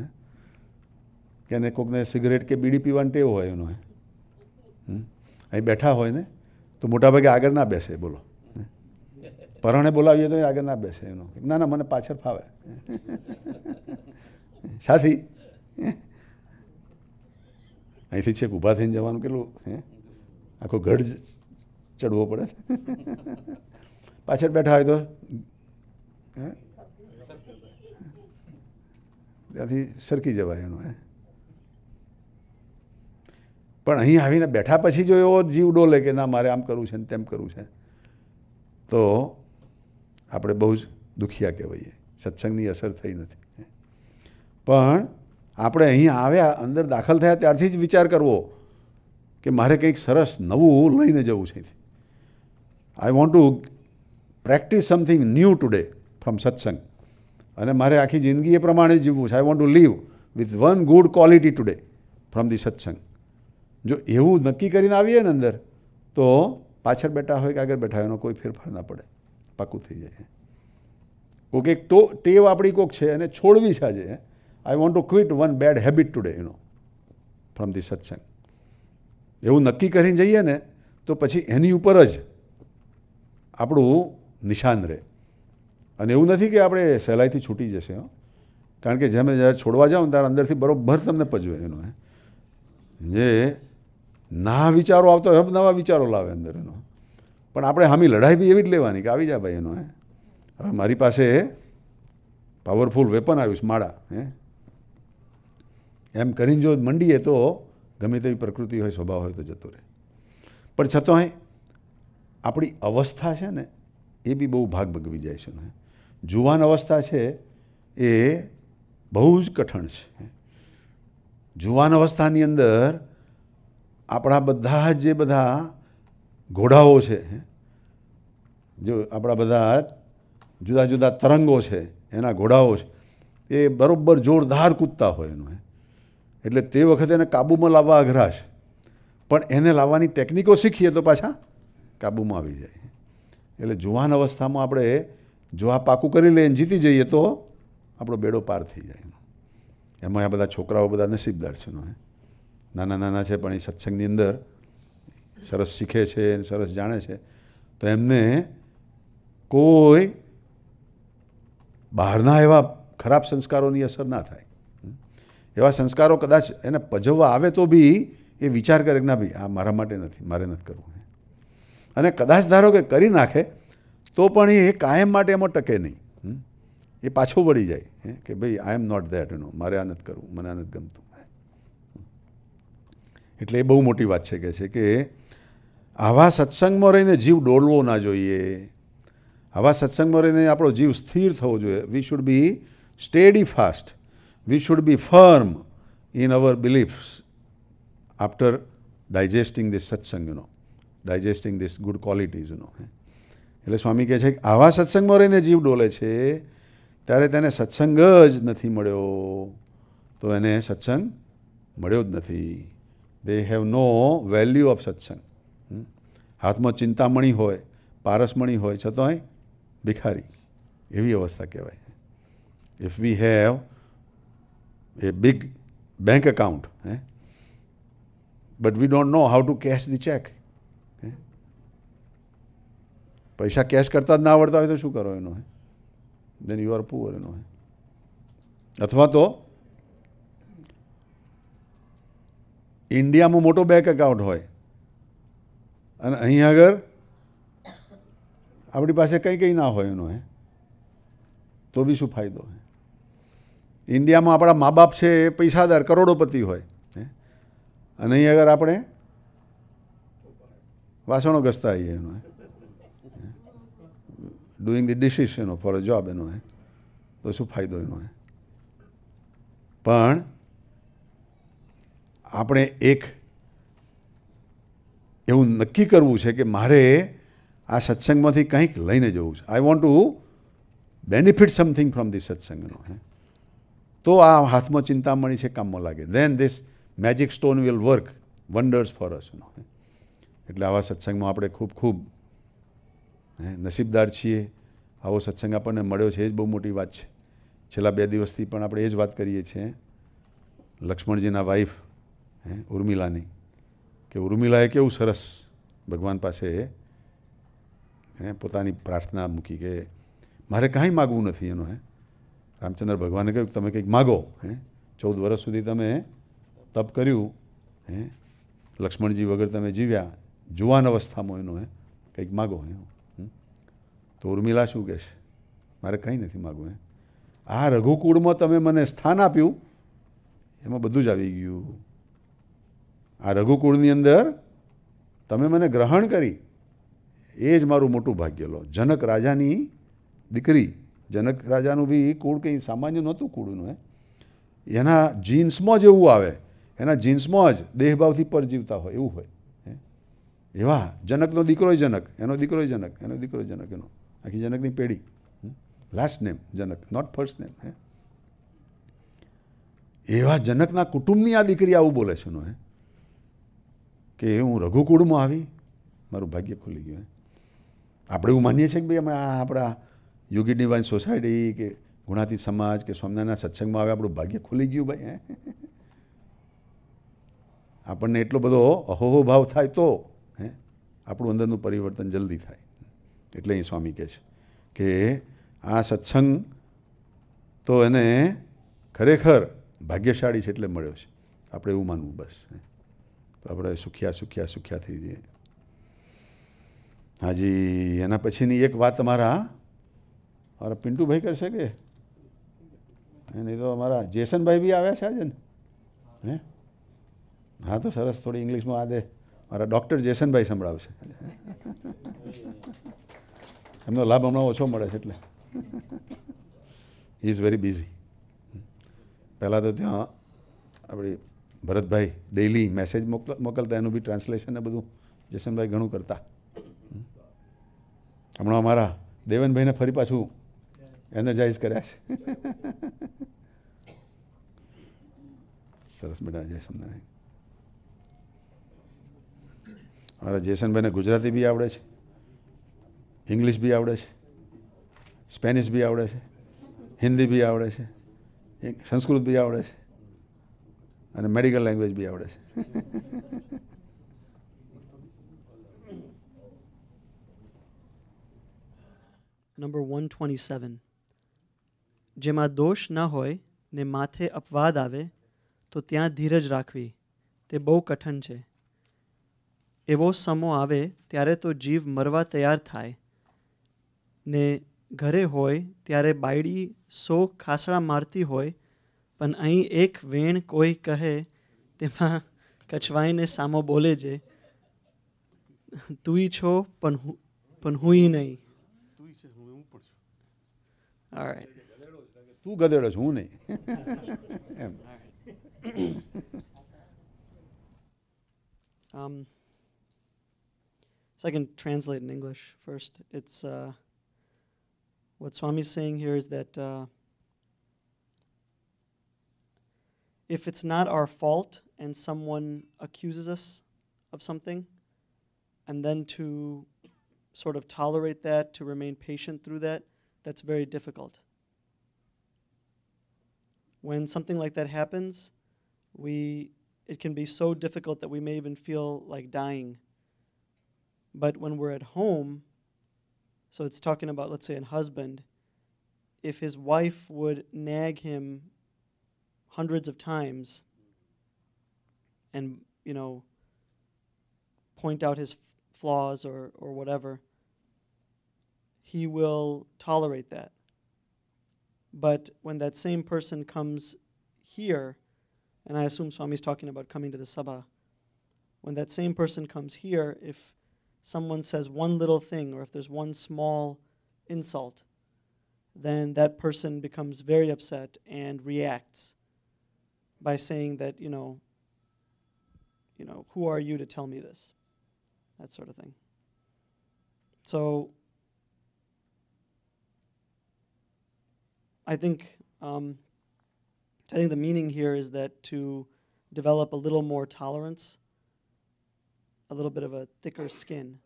કે એને કોઈકને સિગરેટ કે બીડી પીવાની ટેવ હોય એનો. અહીં બેઠા હોય ને તો મોટાભાગે આગળ ના બેસે. બોલો, પરણે બોલાવીએ તો આગળ ના બેસે એનો. ના ના, મને પાછળ ફાવે. સાથી અહીંથી છેક ઊભા થઈને જવાનું કેટલું આખો ગઢ ચડવો પડે. પાછળ બેઠા હોય તો ત્યાંથી સરકી જવાય એનો. પણ અહીં આવીને બેઠા પછી જો એવો જીવ ડોલે કે ના મારે આમ કરવું છે ને તેમ કરવું છે, તો આપણે બહુ જ દુખિયા કહેવાઈએ. સત્સંગની અસર થઈ નથી. પણ આપણે અહીં આવ્યા, અંદર દાખલ થયા ત્યારથી જ વિચાર કરવો કે મારે કંઈક સરસ નવું લઈને જવું છે. I want two practice something new today from સત્સંગ. અને મારે આખી જિંદગી એ પ્રમાણે જીવવું છે. I want two live with one good quality today from the સત્સંગ. જો એવું નક્કી કરીને આવીએ ને અંદર, તો પાછળ બેઠા હોય કે આગળ બેઠા હોય એનો કોઈ ફેરફાર ના પડે, પાકું થઈ જાય. કોઈક એક ટેવ આપણી કોઈક છે અને છોડવી છે આજે. આઈ want two quit one bad habit today from the સત્સંગ. એવું નક્કી કરીને જઈએ ને તો પછી એની ઉપર જ આપણું નિશાન રહે. અને એવું નથી કે આપણે સહેલાઈથી છૂટી જશે. કારણ કે જેમ જ્યારે છોડવા જાઓ ને ત્યારે અંદરથી બરોબર તમને પજવે એનો. જે ના વિચારો આવતો હોય, નવા વિચારો લાવે અંદર એનો. પણ આપણે હામી લડાઈ બી એવી જ લેવાની કે આવી જા ભાઈ એનો. હવે મારી પાસે પાવરફુલ વેપન આવ્યું છે, માળા. એમ કરીને જો મંડીએ તો ગમે તેવી પ્રકૃતિ હોય, સ્વભાવ હોય તો જતો રહે. પણ છતાંય આપણી અવસ્થા છે ને એ બી બહુ ભાગ ભગવી જાય છે. જુવાન અવસ્થા છે એ બહુ જ કઠણ છે. જુવાન અવસ્થાની અંદર આપણા બધા જે બધા ઘોડાઓ છે, જો આપણા બધા જુદા જુદા તરંગો છે, એના ઘોડાઓ છે, એ બરાબર જોરદાર કૂદતા હોય એનો. એટલે તે વખતે એને કાબૂમાં લાવવા અઘરા છે. પણ એને લાવવાની ટેકનિકો શીખીએ તો પાછા કાબૂમાં આવી જાય. એટલે જુવાન અવસ્થામાં આપણે જો આ પાકું કરી લઈએ, જીતી જઈએ તો આપણો બેડો પાર થઈ જાય. એમાં આ બધા છોકરાઓ બધા નસીબદાર છે. નાના નાના છે પણ એ સત્સંગની અંદર સરસ શીખે છે, સરસ જાણે છે, તો એમને કોઈ બહારના એવા ખરાબ સંસ્કારોની અસર ના થાય. એવા સંસ્કારો કદાચ એને પજવવા આવે તો બી એ વિચાર કરે કે ના ભાઈ આ મારા માટે નથી, મારે નથી કરવું. અને કદાચ ધારો કે કરી નાખે તો પણ એ કાયમ માટે એમાં ટકે નહીં. એ પાછો વળી જાય કે ભાઈ આઈ એમ નોટ ધેટ, મારે આ નથી કરવું, મને આ નથી ગમતું. એટલે એ બહુ મોટી વાત છે કે આવા સત્સંગમાં રહીને જીવ ડોલવો ના જોઈએ. આવા સત્સંગમાં રહીને આપણો જીવ સ્થિર થવો જોઈએ. We should be steadfast, we should be firm in our beliefs after digesting this satsang, digesting this good qualities. એટલે સ્વામી કહે છે કે આવા સત્સંગમાં રહીને જીવ ડોલે છે ત્યારે તેને સત્સંગ જ નથી મળ્યો, તો એને સત્સંગ મળ્યો જ નથી. They have no value of satsang. હાથમાં ચિંતામણી હોય, પારસમણી હોય, છતાંય ભિખારી, એવી અવસ્થા કહેવાય. If we have a big bank account. But we don't know how to cash the check. પૈસા કેશ કરતા જ ના આવડતા હોય તો શું કરો એનો? દેન યુ આર પુઅર એનો. અથવા તો ઇન્ડિયામાં મોટો બેંક એકાઉન્ટ હોય અને અહીં આગળ આપણી પાસે કંઈ ના હોય એનો, તો બી શું ફાયદો? ઇન્ડિયામાં આપણા મા બાપ છે એ પૈસાદાર કરોડોપતિ હોય અને અહીં આગળ આપણે વાસણો ઘસતા આવીએ એનો, ડુઈંગ ધી ડિશિસ એનો ફોર અ જોબ એનો, તો શું ફાયદો એનો? પણ આપણે એક એવું નક્કી કરવું છે કે મારે આ સત્સંગમાંથી કંઈક લઈને જવું છે. I want to benefit something from the સત્સંગનો. તો આ હાથમાં ચિંતામણી છે કામમાં લાગે. Then this magic stone will work wonders for us. એટલે આવા સત્સંગમાં આપણે ખૂબ ખૂબ નસીબદાર છીએ. આવો સત્સંગ આપણને મળ્યો છે એ જ બહુ મોટી વાત છે. છેલ્લા 2 દિવસથી પણ આપણે એ જ વાત કરીએ છીએ લક્ષ્મણજીના વાઈફ ઉર્મિલાની, કે ઉર્મિલાએ કેવું સરસ ભગવાન પાસે પોતાની પ્રાર્થના મૂકી કે મારે કાંઈ માગવું નથી એનો. રામચંદ્ર ભગવાને કહ્યું તમે કંઈક માગો. 14 વર્ષ સુધી તમે તપ કર્યું, લક્ષ્મણજી વગર તમે જીવ્યા, જુવાન અવસ્થામાં એનો કંઈક માગો. તો ઉર્મિલા શું કહે છે? મારે કંઈ નથી માગવું. આ રઘુકુળમાં તમે મને સ્થાન આપ્યું, એમાં બધું જ આવી ગયું. આ રઘુકુળની અંદર તમે મને ગ્રહણ કરી, એ જ મારું મોટું ભાગ્ય લો. જનક રાજાની દીકરી, જનક રાજાનું બી કુળ કંઈ સામાન્ય નહોતું કુળનું. એના જીન્સમાં જેવું આવે, એના જીન્સમાં જ દેહભાવથી પર જીવતા હોય એવું હોય. એવા જનકનો દીકરો જનક, એનો દીકરો જનક, એનો દીકરો જનક, એનો આખી જનકની પેઢી. Last name Janak, not first name. એવા જનકના કુટુંબની આ દીકરી આવું બોલે છે એનો, કે હું રઘુકુળમાં આવી, મારું ભાગ્ય ખુલી ગયું. આપણે એવું માનીએ છીએ કે ભાઈ હમણાં આપણા યોગી ડિવાઇન સોસાયટી કે ગુણાતીત સમાજ કે સ્વામિનારાયણના સત્સંગમાં આવે આપણું ભાગ્ય ખુલી ગયું ભાઈ. આપણને એટલો બધો અહોહો ભાવ થાય તો આપણું અંદરનું પરિવર્તન જલ્દી થાય. એટલે અહીં સ્વામી કહે છે કે આ સત્સંગ તો એને ખરેખર ભાગ્યશાળી છે એટલે મળ્યો છે. આપણે એવું માનવું બસ. તો આપણે સુખ્યા થઈ જઈએ. હાજી, એના પછીની એક વાત મારા પિન્ટુભાઈ કરશે કે નહીં તો અમારા જેસનભાઈ બી આવ્યા છે આજે ને? હા તો સરસ, થોડી ઇંગ્લિશમાં આ દે. મારા ડૉક્ટર જેસનભાઈ સંભળાવશે. એમનો લાભ હમણાં ઓછો મળે છે એટલે હી ઇઝ વેરી બિઝી. પહેલાં તો ત્યાં આપણી ભરતભાઈ ડેઇલી મેસેજ મોકલતા, એનું બી ટ્રાન્સલેશન ને બધું જેસનભાઈ ઘણું કરતા. હમણાં અમારા દેવનભાઈને ફરી પાછું એનર્જાઇઝ કર્યા છે. સરસ બેટા જેસનભાઈ. મારા જેસનભાઈને ગુજરાતી બી આવડે છે, ઇંગ્લિશ બી આવડે છે, સ્પેનિશ બી આવડે છે, હિન્દી બી આવડે છે, સંસ્કૃત બી આવડે છે અને મેડિકલ લેંગ્વેજ બી આવડે છે. નંબર 127. જેમાં દોષ ન હોય ને માથે અપવાદ આવે તો ત્યાં ધીરજ રાખવી તે બહુ કઠણ છે. એવો સમો આવે ત્યારે તો જીવ મરવા તૈયાર થાય ને ઘરે હોય ત્યારે બાયડી 100 ખાસડા મારતી હોય, પણ અહીં એક વેણ કોઈ કહે તેમાં કચવાઈને સામો બોલે છે, તુંય છો પણ હુંય નહીં. All right. તું ગધેડો છું, હું નહીં. એમ. So I can translate in English first. It's what Swami's saying here is that if it's not our fault and someone accuses us of something, and then to sort of tolerate that, to remain patient through that, that's very difficult. when something like that happens, it can be so difficult that we may even feel like dying. But when we're at home, so it's talking about, let's say, a husband, if his wife would nag him hundreds of times and, point out his flaws or whatever, he will tolerate that. But when that same person comes here, and I assume Swami's talking about coming to the Sabha, when that same person comes here, if someone says one little thing or if there's one small insult, then that person becomes very upset and reacts by saying that, who are you to tell me this? That sort of thing. So I think the meaning here is that to develop a little more tolerance, a little bit of a thicker skin,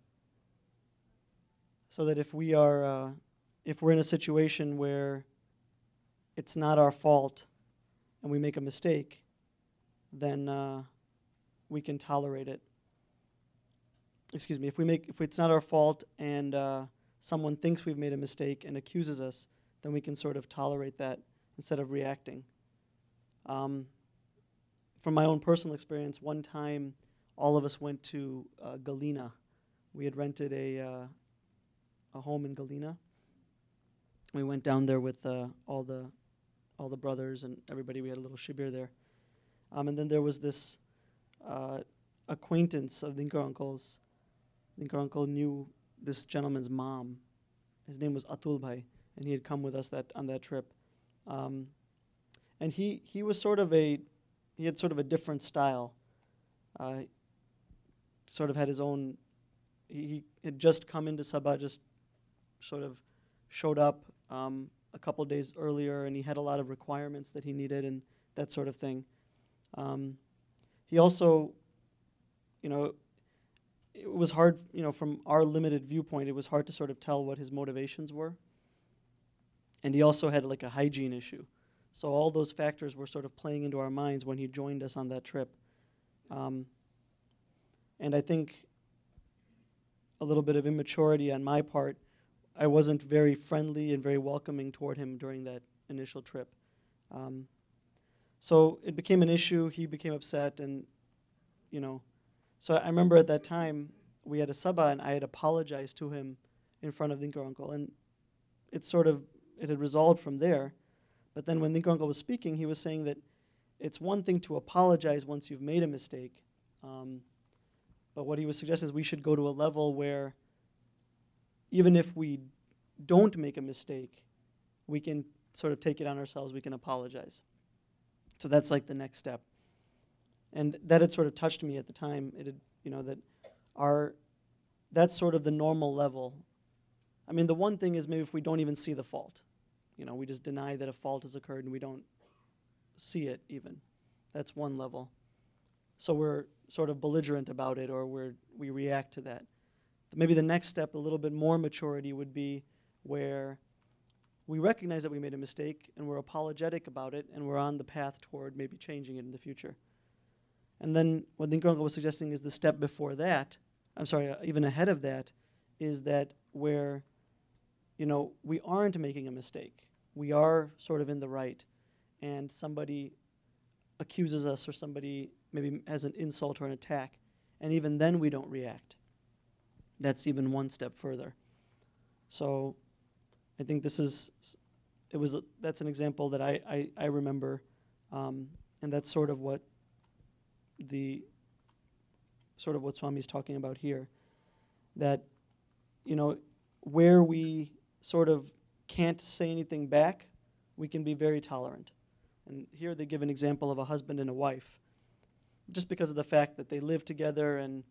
so that if we're in a situation where it's not our fault and we make a mistake, then we can tolerate it. Excuse me, if it's not our fault and someone thinks we've made a mistake and accuses us, then we can sort of tolerate that instead of reacting. From my own personal experience, one time all of us went to Galena. We had rented a home in Galena. We went down there with all the brothers and everybody. We had a little shibir there. And then there was this acquaintance of the Dinkar uncle's. Dinkar uncle knew this gentleman's mom. His name was Atul Bhai, and he had come with us on that trip. And he was he had sort of a different style. Sort of had his own. He had just come into Sabha, just sort of showed up a couple days earlier, and he had a lot of requirements that he needed and that sort of thing. He also, it was hard, from our limited viewpoint, it was hard to sort of tell what his motivations were. And he also had like a hygiene issue. So all those factors were sort of playing into our minds when he joined us on that trip. And I think a little bit of immaturity on my part, I wasn't very friendly and very welcoming toward him during that initial trip. So it became an issue. He became upset, and, So I remember at that time, we had a sabha, and I had apologized to him in front of Dinkar uncle, and it had resolved from there. But then when Dinkar uncle was speaking, he was saying that it's one thing to apologize once you've made a mistake, but what he was suggesting is we should go to a level where even if we don't make a mistake, we can sort of take it on ourselves, we can apologize. So that's like the next step. And that had sort of touched me at the time. It had, that's sort of the normal level. I mean, the one thing is maybe if we don't even see the fault. We just deny that a fault has occurred and we don't see it even. That's one level. So we're sort of belligerent about it, or we react to that. Maybe the next step, a little bit more maturity, would be where we recognize that we made a mistake and we're apologetic about it and we're on the path toward maybe changing it in the future. And then what Dinkar uncle was suggesting is the step before that, even ahead of that, is that where, we aren't making a mistake. We are sort of in the right, and somebody accuses us or somebody maybe has an insult or an attack, and even then we don't react. That's even one step further. So I think that's an example that I remember, and that's sort of what Swami's talking about here, that, where we sort of can't say anything back, we can be very tolerant. And here they give an example of a husband and a wife, just because of the fact that they live together, and,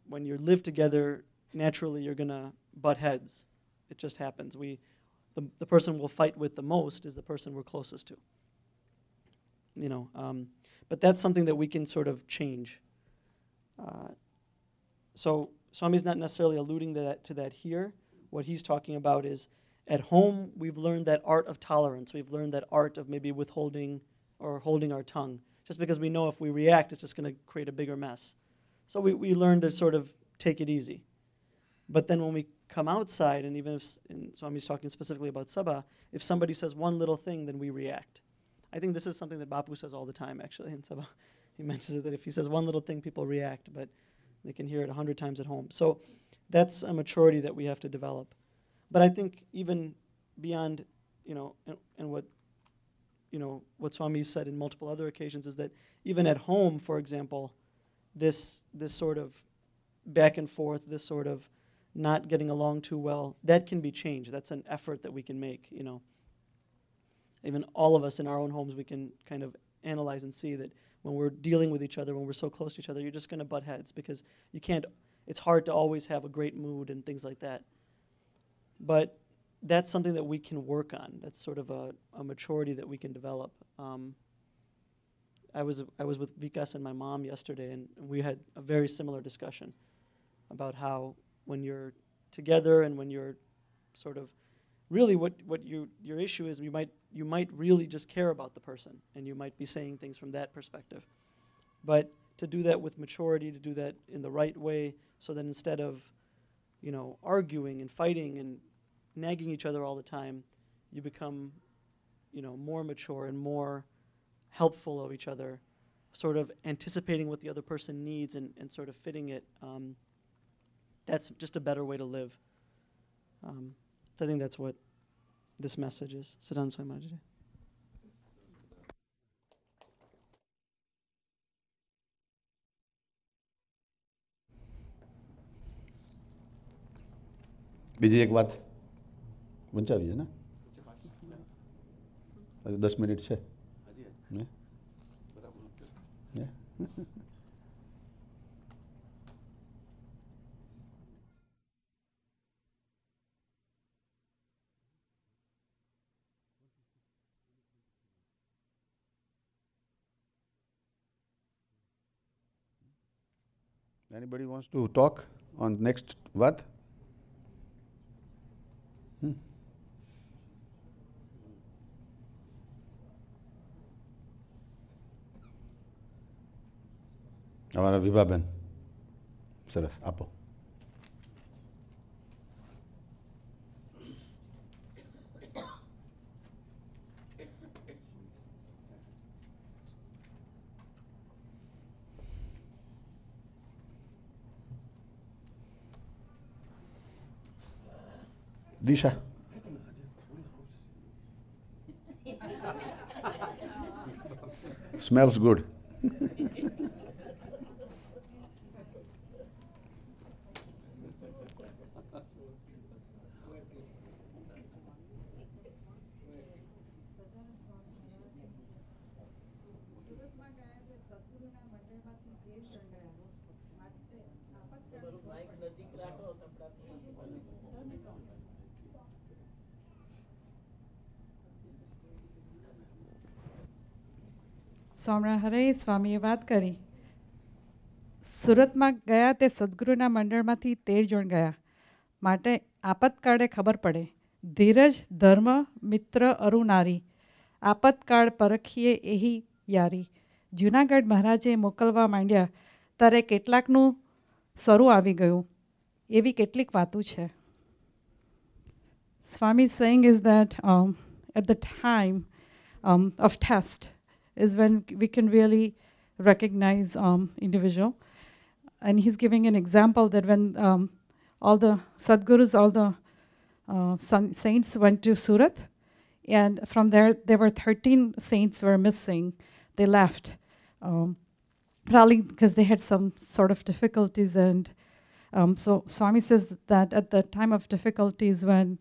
when you live together, naturally you're going to butt heads. It just happens. The person we'll fight with the most is the person we're closest to. But that's something that we can sort of change. So Swami's not necessarily alluding to that here. What he's talking about is At home, we've learned that art of tolerance. We've learned that art of maybe withholding or holding our tongue, just because we know if we react, it's just going to create a bigger mess. So we learn to sort of take it easy. But then when we come outside, and even if, and Swami's talking specifically about Sabha, if somebody says one little thing, then we react. I think this is something that Bapu says all the time, actually, in Sabha. He mentions it, that if he says one little thing, people react, but they can hear it 100 times at home. So that's a maturity that we have to develop. But I think even beyond, and what Swami said in multiple other occasions is that even at home, for example, this sort of back and forth, this sort of not getting along too well, that can be changed. That's an effort that we can make, Even all of us in our own homes, we can kind of analyze and see that when we're dealing with each other, when we're so close to each other, you're just going to butt heads because you can't, it's hard to always have a great mood and things like that. But that's something that we can work on. That's sort of a maturity that we can develop. I was with Vikas and my mom yesterday, and we had a very similar discussion about how when you're together and when you're sort of really what your issue is, you might really just care about the person, and you might be saying things from that perspective. But to do that with maturity, to do that in the right way, so that instead of arguing and fighting and nagging each other all the time, you become more mature and more helpful of each other, sort of anticipating what the other person needs and sort of fitting it. That's just a better way to live. I think that's what this message is. Siddhanta Swami Maharaj. બીજી એક વાત વંચાવીએ ને હજી 10 minute છે ને? ને? Anybody wants to talk on next what? અમારા વિભાબેન સરસ આપો. દિશા smells good. સ્વામિનારાયણ હરે સ્વામીએ વાત કરી. સુરતમાં ગયા તે સદગુરુના મંડળમાંથી 13 જણ ગયા. માટે આપતકાળે ખબર પડે. ધીરજ ધર્મ મિત્ર અરુ નારી. આપતકાળ પરખીએ એહી યારી. જૂનાગઢ મહારાજે મોકલવા માંડ્યા ત્યારે કેટલાકનું શરૂ આવી ગયું. એવી કેટલીક વાતો છે. Swami saying is that at the time of test is when we can really recognize individual. And he's giving an example that when all the Sadgurus, all the saints went to Surat, and from there were 13 saints were missing. They left, probably because they had some sort of difficulties. And so Swami says that at the time of difficulties when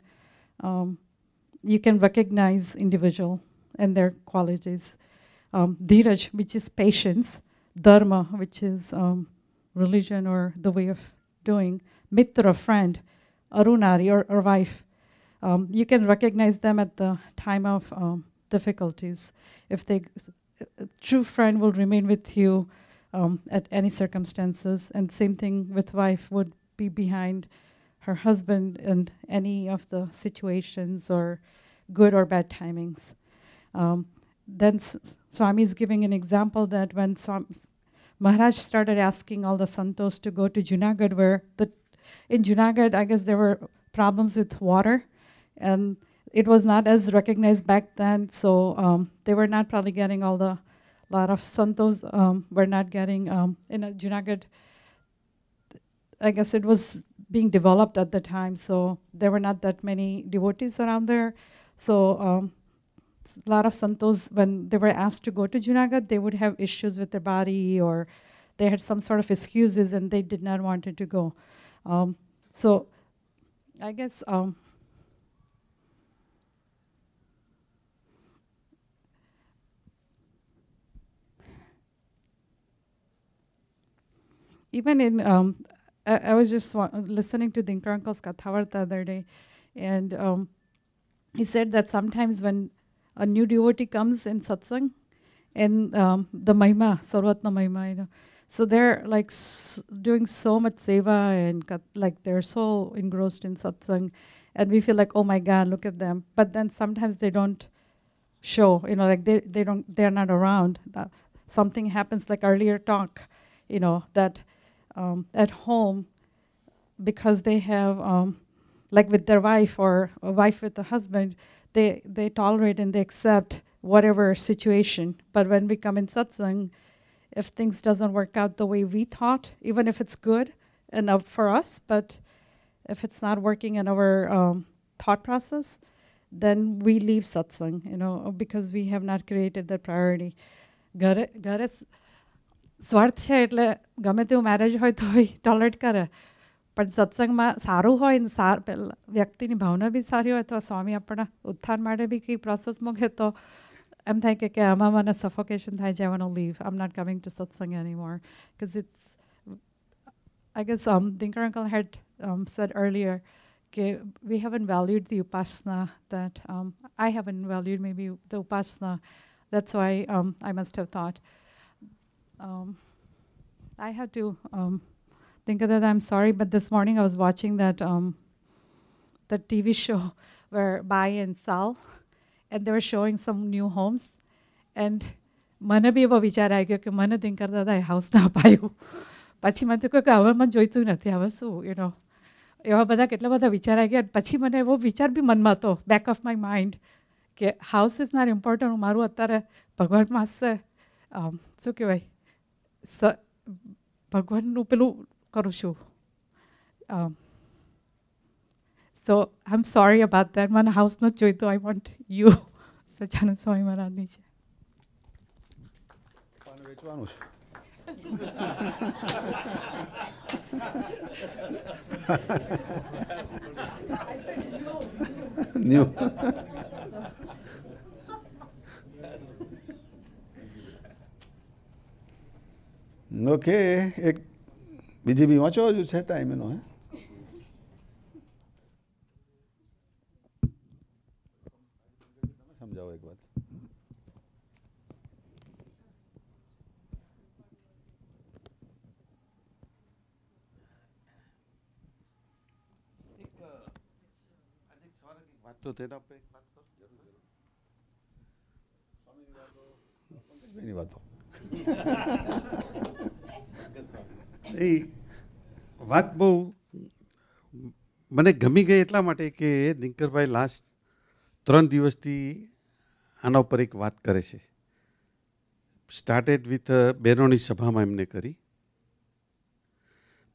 you can recognize individual and their qualities. Dhiraj, which is patience. Dharma, which is religion or the way of doing. Mitra, friend. Arunari, or wife. You can recognize them at the time of difficulties. If a true friend will remain with you at any circumstances, and same thing with wife would be behind her husband in any of the situations or good or bad timings. Then Swami is giving an example that when Maharaj started asking all the santos to go to Junagadh, where in Junagadh, I guess there were problems with water, and it was not as recognized back then, so they were not probably getting lot of santos were not getting, in Junagadh, I guess it was being developed at the time, so there were not that many devotees around there. So a lot of santos, when they were asked to go to Junagadh, they would have issues with their body, or they had some sort of excuses and they did not want to go. So I guess even in, I was just listening to Dinkar Uncle's Kathavar the other day, and he said that sometimes when a new devotee comes in satsang, and the Mahima, Sarvatma Mahima, so they're like doing so much seva, and like they're so engrossed in satsang, and we feel like, oh my God, look at them. But then sometimes they don't show, like they're not around. Something happens, like earlier talk, that at home, because they have, like with their wife or a wife with a husband, they tolerate and they accept whatever situation. But when we come in satsang, if things doesn't work out the way we thought, even if it's good enough for us, but if it's not working in our thought process, then we leave satsang, because we have not created that priority. Gare સ્વાર્થ છે એટલે ગમે તેવું marriage હોય તો tolerate કરે, પણ સત્સંગમાં સારું હોય ને વ્યક્તિની ભાવના બી સારી હોય તો સ્વામી આપણા ઉત્થાન માટે બી કંઈ પ્રોસેસ મૂકે તો એમ થાય કે આમાં મને સફોકેશન થાય છે, I want to leave, I'm not coming to satsang anymore. Because it's, I guess Dinkar Uncle had said earlier that we haven't valued the upasana, that I haven't valued maybe the upasana. That's why I must have thought. I had to think of that. I'm sorry, but this morning I was watching that TV show where buy and sell, and they were showing some new homes. And મને બી એવો વિચાર આવી ગયો કે મને દિનકર દાદા એ house ના અપાયું. પછી મને તો કહ્યું કે હવે મને જોઈતું નથી, હવે શું એવા બધા કેટલા બધા વિચાર આવી ગયા. પછી મને એવો વિચાર બી મનમાં હતો, બેક ઓફ માય માઇન્ડ, કે હાઉસ ઇઝ નોટ ઇમ્પોર્ટન્ટ. હું મારું અત્યારે ભગવાન પાસે શું કહેવાય, ભગવાનનું પેલું કરું છું. So I'm sorry about that. મને હાઉસ નથી જોઈતું. I want you. સચ્ચાનંદ સ્વામી મહારાજની છે. વેચવાનું છે. ન્યુ. ઓકે, એક બીજી બી વાંચો, હજુ છે ટાઈમ એનો? હે, સમજાવો એક વાત. વાત તો તેના પર એની વાતો એ વાત બહુ મને ગમી ગઈ એટલા માટે કે દિનકરભાઈ લાસ્ટ 3 દિવસથી આના ઉપર એક વાત કરે છે. સ્ટાર્ટેડ વિથ બહેનોની સભામાં એમને કરી,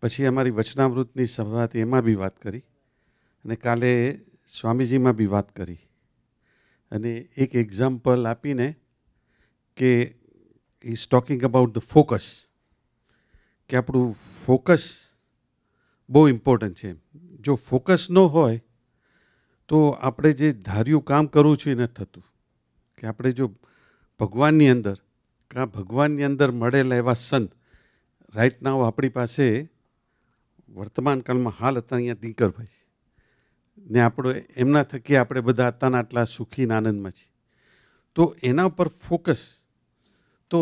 પછી અમારી વચનામૃતની સભા હતી એમાં બી વાત કરી, અને કાલે સ્વામીજીમાં બી વાત કરી, અને એક એક્ઝામ્પલ આપીને કે is talking about the focus, કે આપણું ફોકસ બહુ ઇમ્પોર્ટન્ટ છે. જો ફોકસ ન હોય તો આપણે જે ધાર્યું કામ કરવું છે એ નથી થતું. કે આપણે જો ભગવાનની અંદર મળેલા એવા સંત, રાઈટ નાવ આપણી પાસે વર્તમાન કાળમાં હાલ હતા અહીંયા દિનકરભાઈ ને આપણે એમના થકી આપણે બધા અત્યારના આટલા સુખી આનંદમાં છીએ. તો એના ઉપર ફોકસ. તો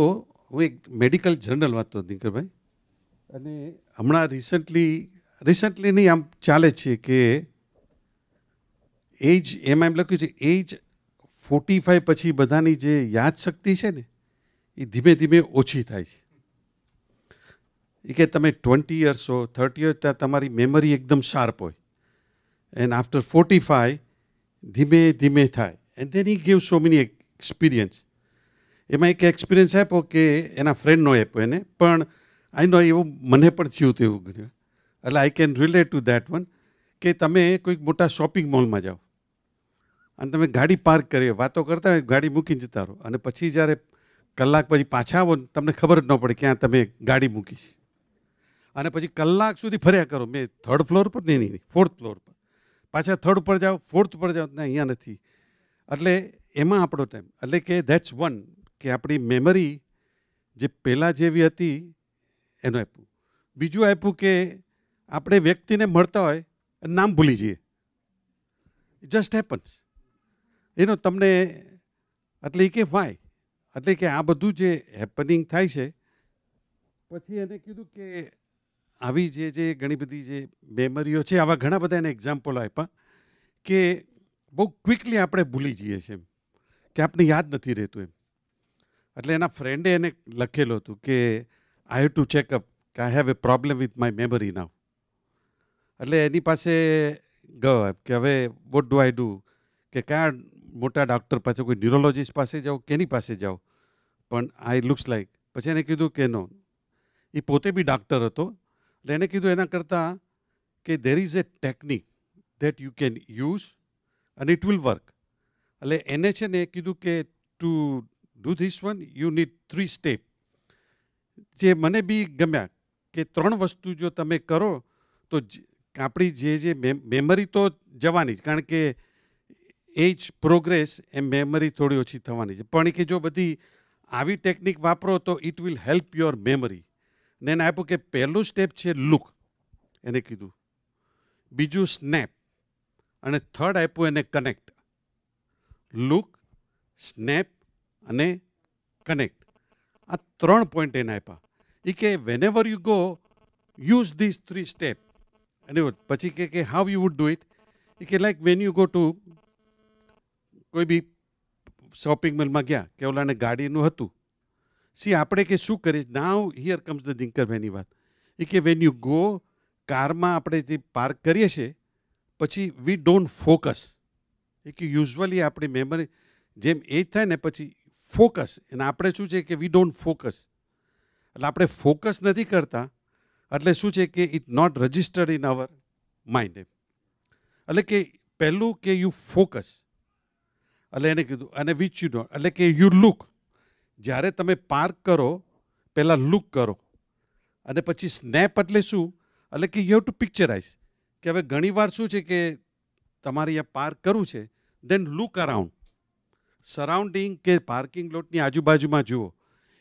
હું એક મેડિકલ જર્નલ વાંચતો દિનકરભાઈ, અને હમણાં રિસન્ટલી રિસન્ટલીની આમ ચાલે છે કે એજ, એમાં એમ લખ્યું છે એજ 45 પછી બધાની જે યાદશક્તિ છે ને એ ધીમે ધીમે ઓછી થાય છે. એ કે તમે 20 યર્સ હો 30 યર્સ ત્યાં તમારી મેમરી એકદમ શાર્પ હોય, એન્ડ આફ્ટર 45 ધીમે ધીમે થાય. And then he give so many experience. એમાં એક એક્સપિરિયન્સ આપ્યો કે એના ફ્રેન્ડનો આપ્યો એને, પણ આઈ નો એવું મને પણ થયું હતું એવું કર્યું. એટલે I can relate two that one કે તમે કોઈક મોટા શોપિંગ મોલમાં જાઓ અને તમે ગાડી પાર્ક કરી, વાતો કરતા હોય, ગાડી મૂકીને જતા રહો, અને પછી જ્યારે કલાક પછી પાછા આવો ને તમને ખબર જ ન પડે ક્યાં તમે ગાડી મૂકી છે. અને પછી કલાક સુધી ફર્યા કરો, મેં 3rd ફ્લોર પર નહીં 4th ફ્લોર પર, પાછા 3rd પર જાઓ, 4th પર જાઓ, ના અહીંયા નથી. એટલે એમાં આપણો ટાઈમ, એટલે કે ધેટ્સ વન કે આપણી મેમરી જે પહેલાં જેવી હતી એનું આપ્યું. બીજું આપ્યું કે આપણે વ્યક્તિને મળતા હોય નામ ભૂલી જઈએ, જસ્ટ હેપન્સ એનો તમને. એટલે એ કે વાય, એટલે કે આ બધું જે હેપનિંગ થાય છે. પછી એને કીધું કે આવી જે ઘણી બધી જે મેમરીઓ છે, આવા ઘણા બધા એને એક્ઝામ્પલ આપ્યા કે બહુ ક્વિકલી આપણે ભૂલી જઈએ છીએ એમ, કે આપણે યાદ નથી રહેતું એમ. એટલે એના ફ્રેન્ડે એને લખેલું હતું કે આઈ હેવ ટુ ચેકઅપ કે I have a problem with my memory now. એટલે એની પાસે ગયો કે હવે વોટ ડુ આઈ ડુ, કે કયા મોટા ડૉક્ટર પાસે, કોઈ ન્યુરોલોજીસ્ટ પાસે જાઓ, કેની પાસે જાઓ, પણ આઈ લુક્સ લાઈક. પછી એને કીધું કે નો, એ પોતે બી ડૉક્ટર હતો. એટલે એને કીધું એના કરતાં કે there is A technique that you can use અને ઇટ વિલ વર્ક. એટલે એને છે ને કીધું કે to do this one you need 3 step. જે મને બી ગમ્યા કે 3 વસ્તુ જો તમે કરો તો આપણી જે મેમરી તો જવાની જ, કારણ કે એજ પ્રોગ્રેસ એમ મેમરી થોડી ઓછી થવાની છે, પણ કે જો બધી આવી ટેકનિક વાપરો તો it will help your memory. ને એને આપ્યું કે પહેલું સ્ટેપ છે લુક, એને કીધું, બીજું સ્નેપ, અને 3rd આપ્યું એને કનેક્ટ. લુક, સ્નેપ અને કનેક્ટ, આ 3 પોઈન્ટ એને આપ્યા. એ કે whenever you go use this 3 step. અને પછી કે how you would do it. એ કે like when you go to કોઈ બી શોપિંગ મોલમાં ગયા કે ઓલાને ગાડીનું હતું, સી આપણે કે શું કરીએ, નાવ હિયર કમ્સ ધ દિનકરભાઈની વાત. એ કે વેન યુ ગો, કારમાં આપણે જે પાર્ક કરીએ છીએ પછી વી ડોન્ટ ફોકસ. એ કે યુઝ્યુઅલી આપણી મેમરી જેમ એજ થાય ને પછી ફોકસ, અને આપણે શું છે કે વી ડોન્ટ ફોકસ. એટલે આપણે ફોકસ નથી કરતા, એટલે શું છે કે it not registered in our mind. એટલે કે પહેલું કે યુ ફોકસ. એટલે એને કીધું, અને વિચ યુ ડોન્ટ, એટલે કે યુ લુક. જ્યારે તમે પાર્ક કરો પહેલાં લુક કરો, અને પછી સ્નેપ એટલે શું, એટલે કે યુ હેવ ટુ પિક્ચરાઇઝ. કે હવે ઘણીવાર શું છે કે તમારે અહીંયા પાર્ક કરવું છે, દેન લુક અરાઉન્ડ, સરાઉન્ડિંગ કે પાર્કિંગ લોટની આજુબાજુમાં જુઓ.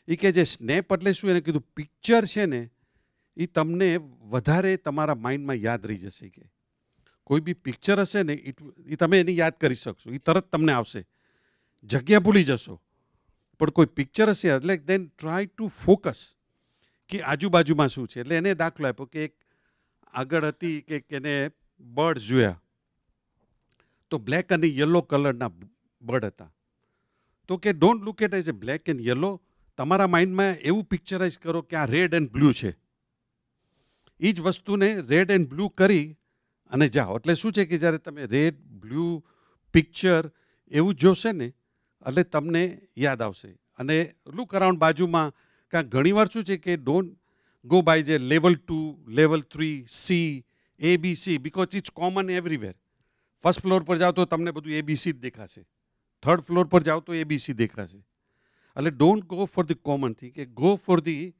એ કે જે સ્નેપ એટલે શું, એને કીધું પિક્ચર છે ને એ તમને વધારે તમારા માઇન્ડમાં યાદ રહી જશે. કે કોઈ બી પિક્ચર હશે ને એ તમે એને યાદ કરી શકશો, એ તરત તમને આવશે. જગ્યા ભૂલી જશો, પણ કોઈ પિક્ચર હશે એટલે દેન ટ્રાય ટુ ફોકસ કે આજુબાજુમાં શું છે. એટલે એને દાખલો આપ્યો કે એક આગળ હતી કે એને બર્ડ્સ જોયા, તો બ્લેક અને યલો કલરના બર્ડ હતા. તો કે don't look at as a black and yellow, તમારા માઇન્ડમાં એવું પિક્ચરાઇઝ કરો કે આ રેડ એન્ડ બ્લુ છે. એ જ વસ્તુને રેડ એન્ડ બ્લુ કરી અને જાઓ. એટલે શું છે કે જ્યારે તમે રેડ બ્લુ પિક્ચર એવું જોશે ને એટલે તમને યાદ આવશે. અને લુક અરાઉન્ડ બાજુમાં, કારણ ઘણીવાર શું છે કે ડોન્ટ ગો બાય જે level 2, level 3, C, ABC, because it's common everywhere. 1st floor પર જાઓ તો તમને બધું ABC જ દેખાશે, 3rd ફ્લોર પર જાઓ તો ABC દેખાશે. એટલે don't go for the common thing, કે go for the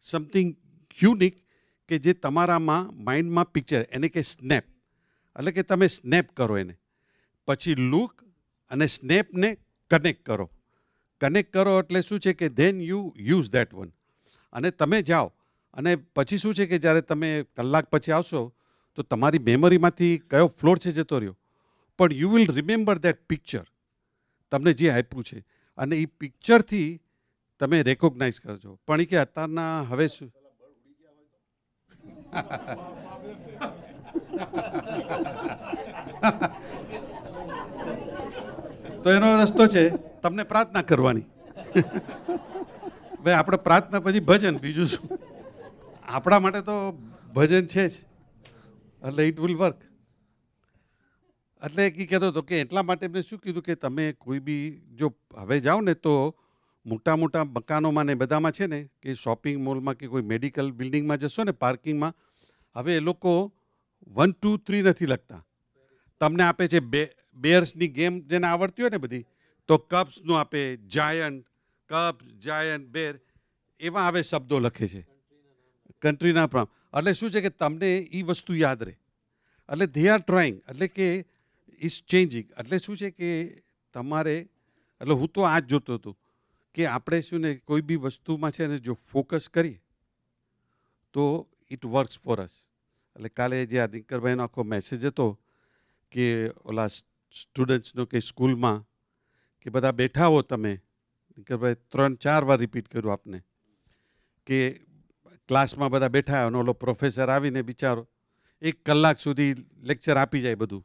something unique કે જે તમારામાં માઇન્ડમાં પિક્ચર, એને કે સ્નેપ. એટલે કે તમે સ્નેપ કરો એને, પછી લુક અને સ્નેપને કનેક્ટ કરો. કનેક્ટ કરો એટલે શું છે કે then you use that one. અને તમે જાઓ અને પછી શું છે કે જ્યારે તમે કલાક પછી આવશો તો તમારી મેમરીમાંથી કયો ફ્લોર છે જતો રહ્યો, પણ you will remember that picture, તમને જે આપ્યું છે. અને એ પિક્ચરથી તમે રેકોગ્નાઇઝ કરજો. પણ એ કે અત્યારના હવે શું તો એનો રસ્તો છે તમને પ્રાર્થના કરવાની. ભાઈ આપણે પ્રાર્થના પછી ભજન, બીજું શું? આપણા માટે તો ભજન છે જ, એટલે ઇટ વિલ વર્ક. એટલે એ કહેતો હતો કે એટલા માટે મેં શું કીધું કે તમે કોઈ બી જો હવે જાઓ ને તો મોટા મોટા મકાનોમાં ને બધામાં છે ને કે શોપિંગ મોલમાં કે કોઈ મેડિકલ બિલ્ડિંગમાં જશો ને પાર્કિંગમાં, હવે એ લોકો 1, 2, 3 નથી લખતા. તમને આપે છે બેર્સની ગેમ જેને આવડતી હોય ને બધી, તો કપ્સનું આપે, જાયન્ટ કપ્સ, જાયન્ટ બેર, એવા હવે શબ્દો લખે છે કન્ટ્રીના પ્રામ. એટલે શું છે કે તમને એ વસ્તુ યાદ રહે. એટલે ધે આર ટ્રાઇંગ, એટલે કે ઇઝ ચેન્જિંગ. એટલે શું છે કે તમારે, એટલે હું તો આ જ જોતો હતો કે આપણે શું ને કોઈ બી વસ્તુમાં છે ને જો ફોકસ કરીએ તો ઇટ વર્ક્સ ફોર અસ. એટલે કાલે જે આ દિનકરભાઈનો આખો મેસેજ હતો કે ઓલા સ્ટુડન્ટ્સનો કે સ્કૂલમાં કે બધા બેઠા હો તમે, દિનકરભાઈ 3-4 વાર રિપીટ કર્યું આપને કે ક્લાસમાં બધા બેઠા અને ઓલો પ્રોફેસર આવીને બિચારો 1 કલાક સુધી લેક્ચર આપી જાય બધું,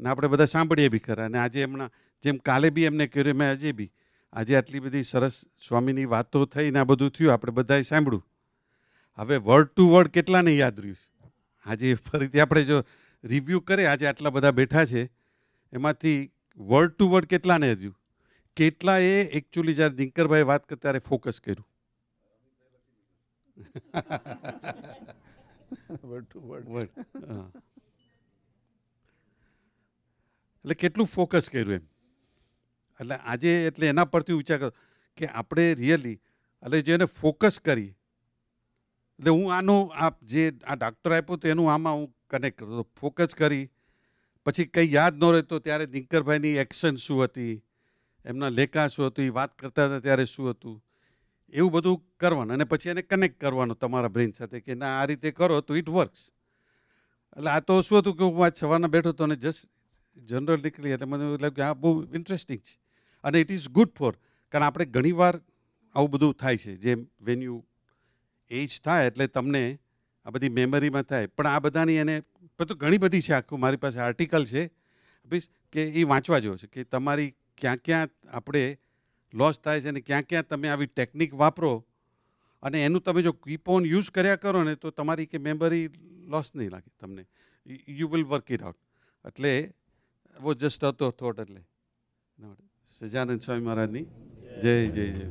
ને આપણે બધા સાંભળીએ બી ખરા. અને આજે હમણાં જેમ કાલે બી એમને કર્યું, મેં આજે બી આજે આટલી બધી સરસ સ્વામીની વાતો થઈ ને આ બધું થયું, આપણે બધાએ સાંભળ્યું. હવે વર્ડ ટુ વર્ડ કેટલાને યાદ રહ્યું? આજે ફરીથી આપણે જો રિવ્યૂ કરીએ, આજે આટલા બધા બેઠા છે એમાંથી વર્ડ ટુ વર્ડ કેટલાને રહ્યું? કેટલાએ એકચ્યુઅલી જ્યારે દિનકરભાઈ વાત કરતા ત્યારે ફોકસ કર્યું? Word to word. એટલે કેટલું ફોકસ કર્યું એમ. એટલે આજે એટલે એના પરથી વિચાર કરો કે આપણે રિયલી એટલે જેને ફોકસ કરી, એટલે હું આનું આ જે આ ડૉક્ટર આપ્યું તો એનું આમાં હું કનેક્ટ કરતો, ફોકસ કરી પછી કંઈ યાદ ન રહેતો ત્યારે દિનકરભાઈની એક્શન શું હતી, એમના લેખા શું હતું, એ વાત કરતા હતા ત્યારે શું હતું, એવું બધું કરવાનું અને પછી એને કનેક્ટ કરવાનું તમારા બ્રેઇન સાથે કે ના આ રીતે કરો તો ઇટ વર્ક્સ. એટલે આ તો શું હતું કે હું આજ સવારના બેઠો હતો અને જસ્ટ જનરલ નીકળી, એટલે મને એવું લાગ્યું કે આ બહુ ઇન્ટરેસ્ટિંગ છે અને ઇટ ઇઝ ગુડ ફોર, કારણ આપણે ઘણીવાર આવું બધું થાય છે જેમ વેન યુ એજ થાય એટલે તમને આ બધી મેમરીમાં થાય. પણ આ બધાની એને બધું ઘણી બધી છે, આખું મારી પાસે આર્ટિકલ છે કે એ વાંચવા જેવો છે કે તમારી ક્યાં ક્યાં આપણે લોસ થાય છે અને ક્યાં ક્યાં તમે આવી ટેકનિક વાપરો અને એનું તમે જો કીપ ઓન યુઝ કર્યા કરો ને તો તમારી કે મેમરી લોસ નહીં લાગે તમને, you will work it out. એટલે વો જસ્ટ હતો થોટ. એટલે સજાનંદ સ્વામી મહારાજની જય જય જય.